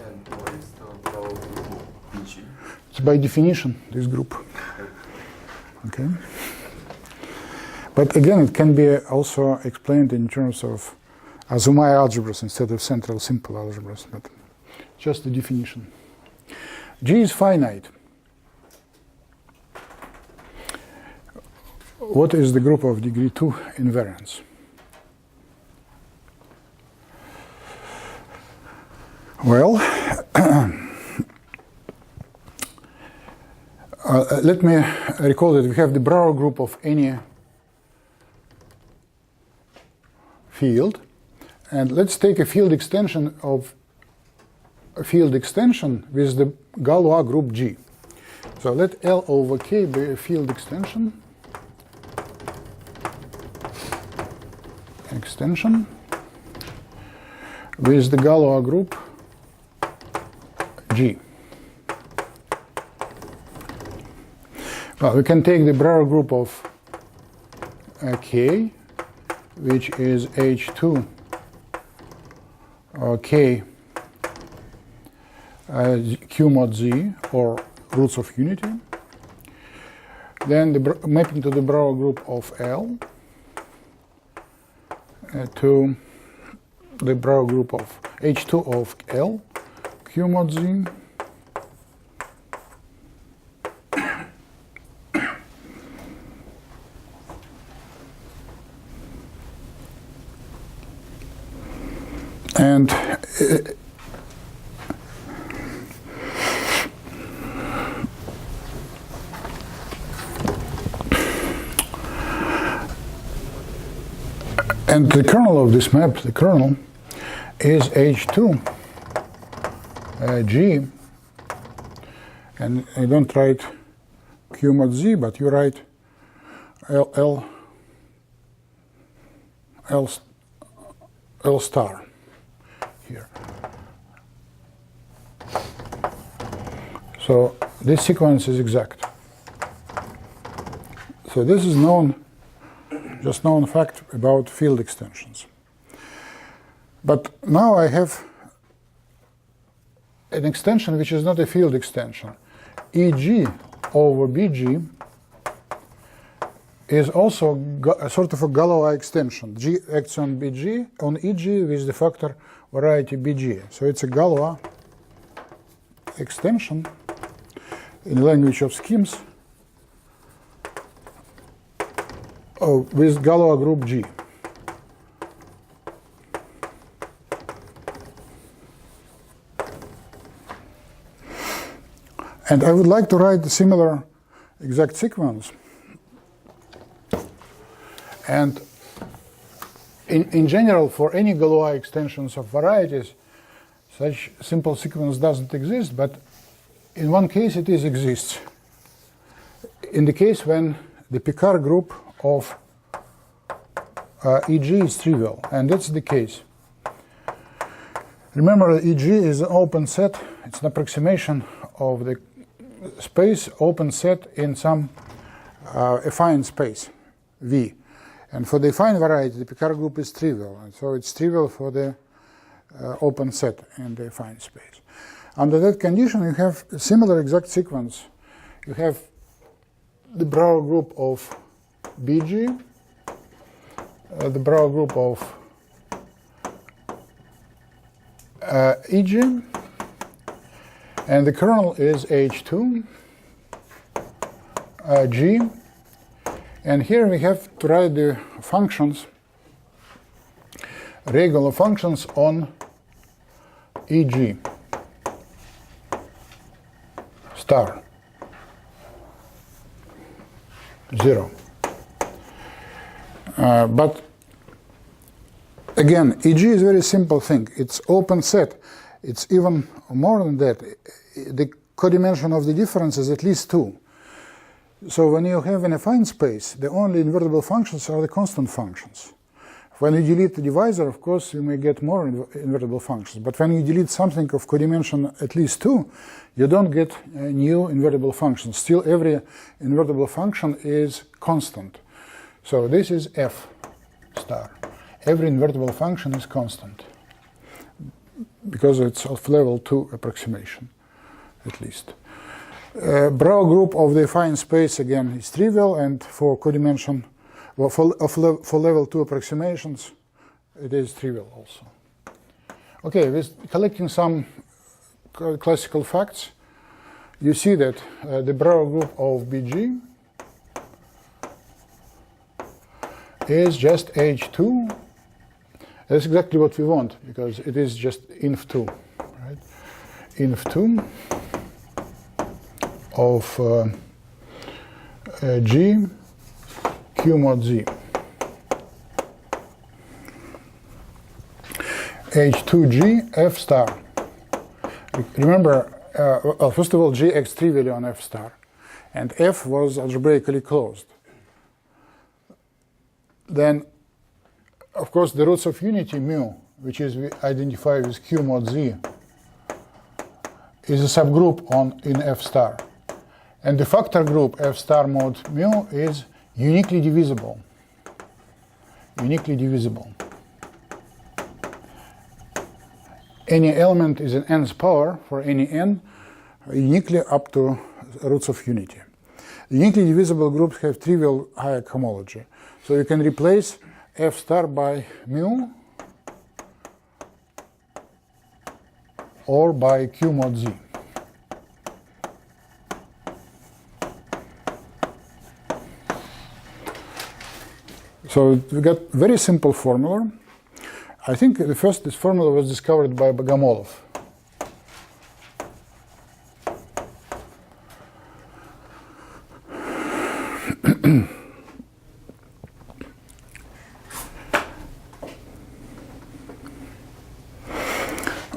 And what is the Brouwer group of BG? It's by definition this group. Okay. But again, it can be also explained in terms of Azumai algebras instead of central simple algebras, but just the definition. G is finite. What is the group of degree 2 invariants? Well, let me recall that we have the Brouwer group of any field, and let's take a field extension of a field extension with the Galois group G. So let L over K be a field extension with the Galois group G. Well, we can take the Brouwer group of K, which is H2 K Q mod Z, or roots of unity. Then the mapping to the Brouwer group of L to the Brouwer group of H2 of L Q mod Z. And the kernel of this map, the kernel, is H2 G, and you don't write Q mod Z, but you write L star here. So this sequence is exact. So this is known, just known fact about field extensions. But now I have an extension which is not a field extension. EG over BG is also a sort of a Galois extension. G acts on BG, on EG with the factor variety BG. So it's a Galois extension in language of schemes with Galois group G. And I would like to write a similar exact sequence. And in general, for any Galois extensions of varieties, such simple sequence doesn't exist, but in one case it exists. In the case when the Picard group of EG is trivial, and that's the case. Remember, EG is an open set. It's an approximation of the space open set in some affine space, V. And for the affine variety, the Picard group is trivial, and so it's trivial for the open set in the affine space. Under that condition, you have a similar exact sequence. You have the Brouwer group of BG, the Brouwer group of EG, and the kernel is H2, G, and here we have to write the functions, regular functions on EG star 0. But again, EG is a very simple thing. It's open set. It's even more than that. The codimension of the difference is at least 2. So when you have an affine space, the only invertible functions are the constant functions. When you delete the divisor, of course, you may get more invertible functions. But when you delete something of codimension at least 2, you don't get new invertible functions. Still, every invertible function is constant. So this is F star. Every invertible function is constant because it's of level 2 approximation, at least. Brouwer group of the affine space, again, is trivial, and for codimension, well, for level 2 approximations, it is trivial also. Okay, with collecting some classical facts, you see that the Brouwer group of BG is just H2. That's exactly what we want, because it is just inf2, right? Inf2 of G Q mod Z. H2G F star. Remember, well, first of all, G acts trivially on F star, and F was algebraically closed. Then, of course, the roots of unity mu, which is we identify with Q mod Z, is a subgroup in F star. And the factor group F star mod mu is uniquely divisible. Uniquely divisible. Any element is an nth power for any n, uniquely up to roots of unity. The uniquely divisible groups have trivial Hayek homology. So you can replace F star by mu or by Q mod Z. So we got very simple formula. I think this formula was discovered by Bogomolov.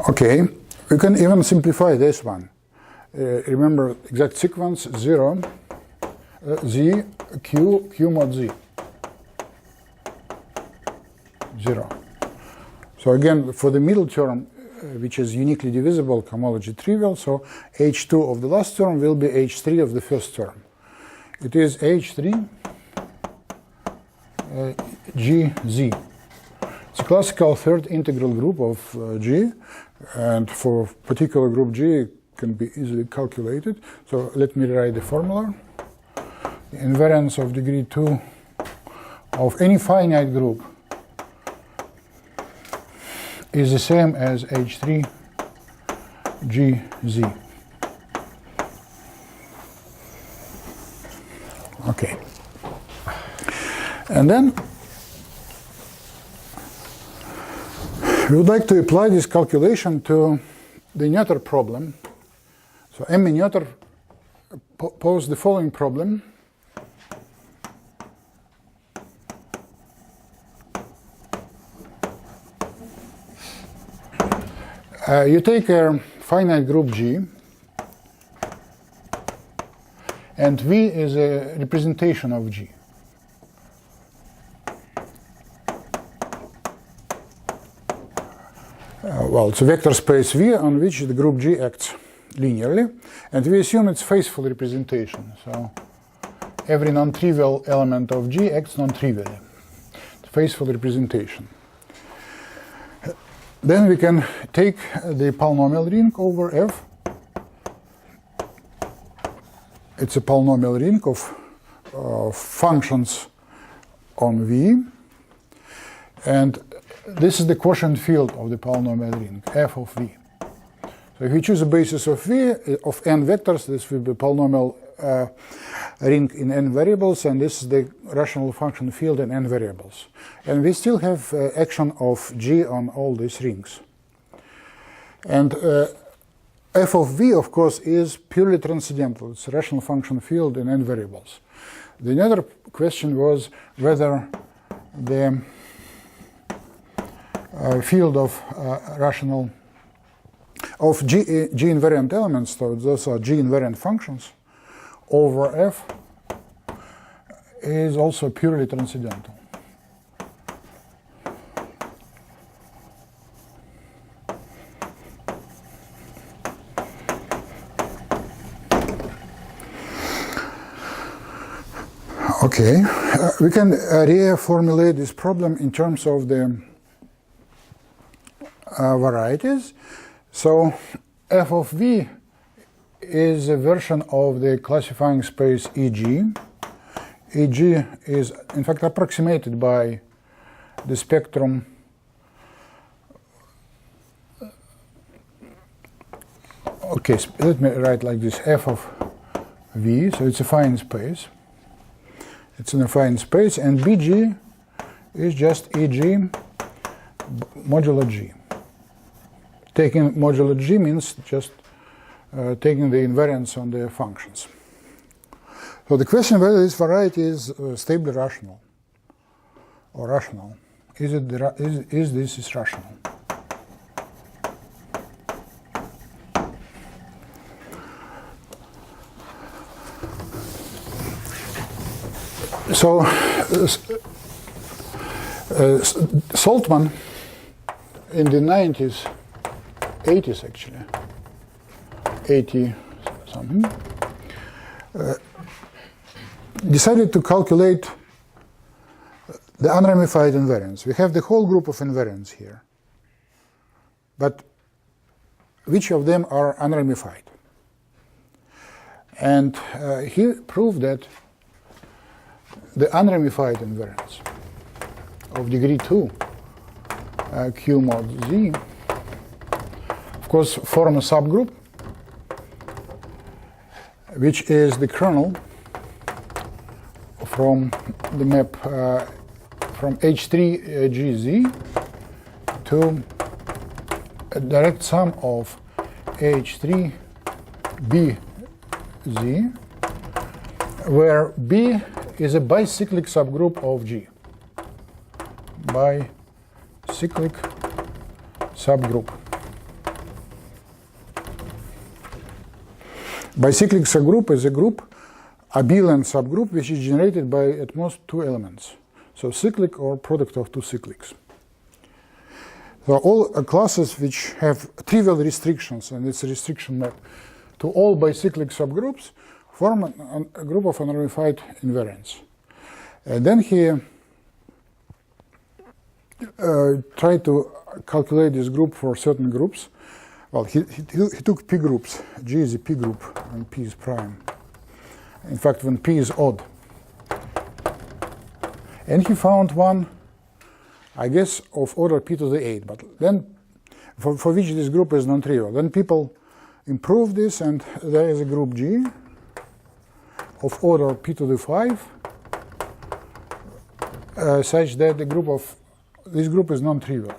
Okay, we can even simplify this one. Remember exact sequence 0, Z, Q mod Z. 0. So again, for the middle term, which is uniquely divisible, homology trivial, so H2 of the last term will be H3 of the first term. It is H3 GZ. It's a classical third integral group of G, and for particular group G, it can be easily calculated. So let me write the formula. The invariance of degree 2 of any finite group is the same as H3 GZ. Okay. And then we would like to apply this calculation to the Noether problem. So M. Noether posed the following problem. You take a finite group G, and V is a representation of G. well, it's a vector space V on which the group G acts linearly, and we assume it's faithful representation. So every non-trivial element of G acts non-trivially. It's faithful representation. Then we can take the polynomial ring over F. It's a polynomial ring of functions on V, and this is the quotient field of the polynomial ring, f of V. So if we choose a basis of V, of n vectors, this will be a polynomial ring in n variables, and this is the rational function field in n variables. And we still have action of G on all these rings. And f of V, of course, is purely transcendental. It's a rational function field in n variables. The other question was whether the field of rational of G invariant elements, so those are G invariant functions, over F is also purely transcendental. Okay, we can reformulate this problem in terms of the varieties. So f of V is a version of the classifying space EG. EG is in fact approximated by the spectrum okay, let me write like this, f of V, so it's a fine space. It's in a fine space, and BG is just EG modulo G. Taking modulo G means just taking the invariance on the functions. So the question whether this variety is stably rational or rational. Is this rational? So Saltman in the 90s, 80s actually, 80 something, decided to calculate the unramified invariants. We have the whole group of invariants here, but which of them are unramified? And he proved that the unramified invariants of degree 2 Q mod Z, of course, form a subgroup which is the kernel from the map from H3GZ to a direct sum of H3BZ, where B is a bicyclic subgroup of G. Bicyclic subgroup. Bicyclic subgroup is a group, abelian subgroup, which is generated by at most two elements. So cyclic or product of two cyclics. So all classes which have trivial restrictions, and it's a restriction map to all bicyclic subgroups, form a group of unramified invariants. And then he tried to calculate this group for certain groups. Well, he took P groups. G is a P group and P is prime. In fact, when P is odd. And he found one, I guess, of order P to the 8, but then for which this group is non-trivial. Then people improved this, and there is a group G of order P to the 5, such that this group is non-trivial.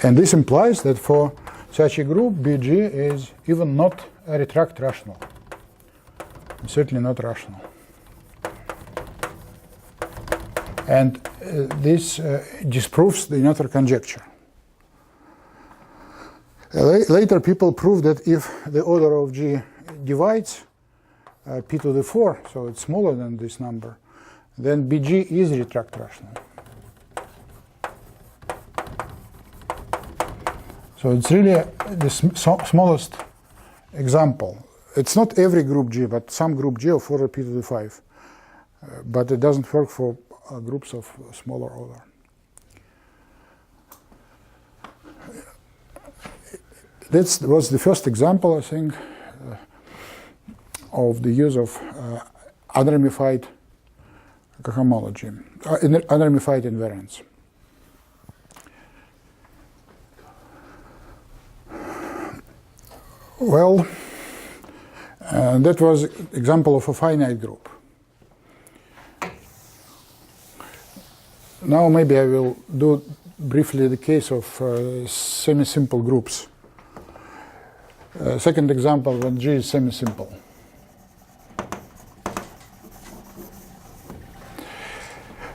And this implies that for such a group, BG is even not a retract rational. It's certainly not rational. And this disproves the Noether conjecture. Later, people proved that if the order of G divides, p to the 4, so it's smaller than this number, then BG is retract rational. So it's really the smallest example. It's not every group G, but some group G of order p to the 5. But it doesn't work for groups of smaller order. That was the first example, I think, of the use of unramified cohomology, unramified invariance. Well, that was example of a finite group. Now maybe I will do briefly the case of semi-simple groups. Second example, when G is semi-simple.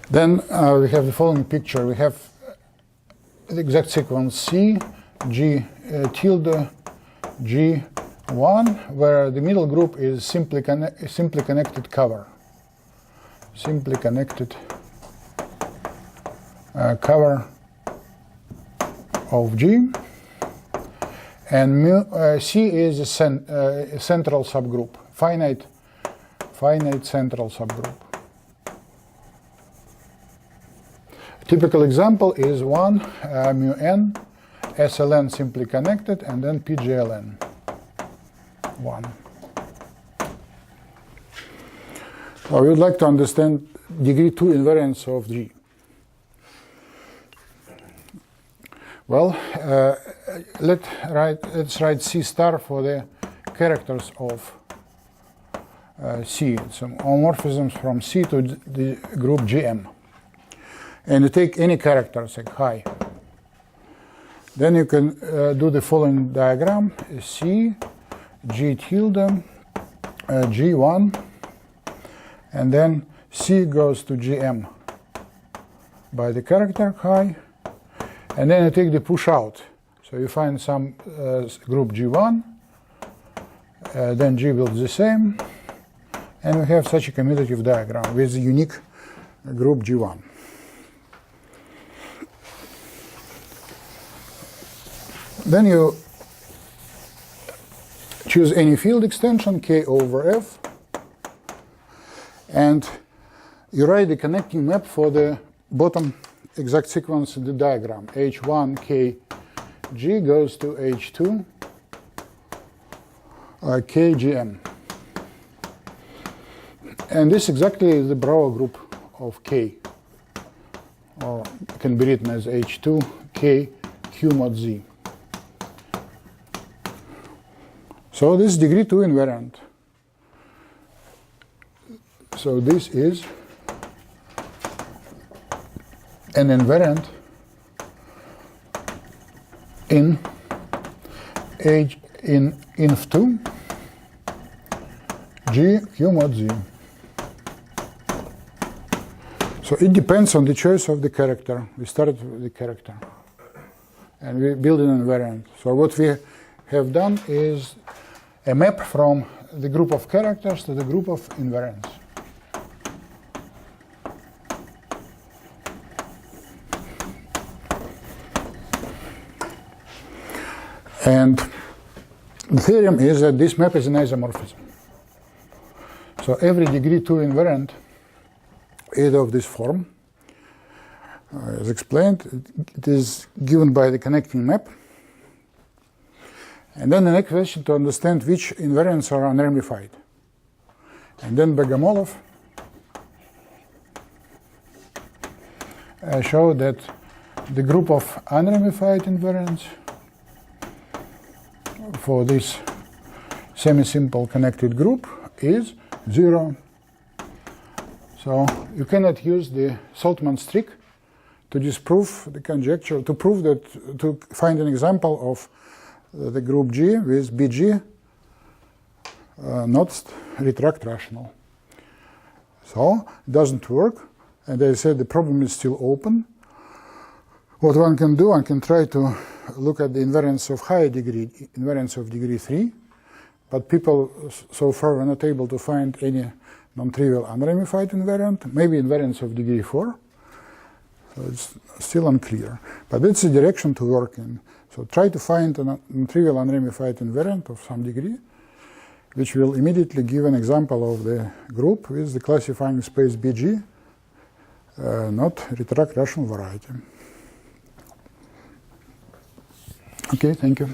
Then we have the following picture. We have the exact sequence C, G tilde, G1, where the middle group is simply connected cover. Simply connected cover of G. And C is a central subgroup, finite central subgroup. A typical example is 1 mu n, SLN simply connected, and then PGLN 1. Well, we would like to understand degree 2 invariance of G. Well, let's write C star for the characters of C. Some homomorphisms from C to the group GM. And you take any character, say high. Then you can do the following diagram: C, G tilde, G1, and then C goes to GM by the character high. And then you take the push out. So you find some group G1, then G will be the same, and we have such a commutative diagram with a unique group G1. Then you choose any field extension, K over F, and you write the connecting map for the bottom exact sequence in the diagram. H1 K G goes to H2 K GM. And this exactly is the Brouwer group of K, or can be written as H2 K Q mod Z. So this is degree 2 invariant. So this is an invariant in inf2 G Q mod Z. So it depends on the choice of the character. We started with the character and we build an invariant. So what we have done is a map from the group of characters to the group of invariants. And the theorem is that this map is an isomorphism. So every degree 2 invariant is of this form. As explained, it is given by the connecting map. And then the next question to understand which invariants are unramified. And then Bogomolov showed that the group of unramified invariants for this semi-simple connected group is 0. So you cannot use the Saltman's trick to disprove the conjecture, to prove that, to find an example of the group G with BG not retract rational. So it doesn't work, and I said the problem is still open. What one can do, one can try to look at the invariance of higher degree, invariance of degree 3, but people so far were not able to find any non-trivial unramified invariant, maybe invariance of degree 4. So it's still unclear. But it's the direction to work in. So try to find a non-trivial unramified invariant of some degree, which will immediately give an example of the group with the classifying space BG, not retract rational variety. Okay, thank you.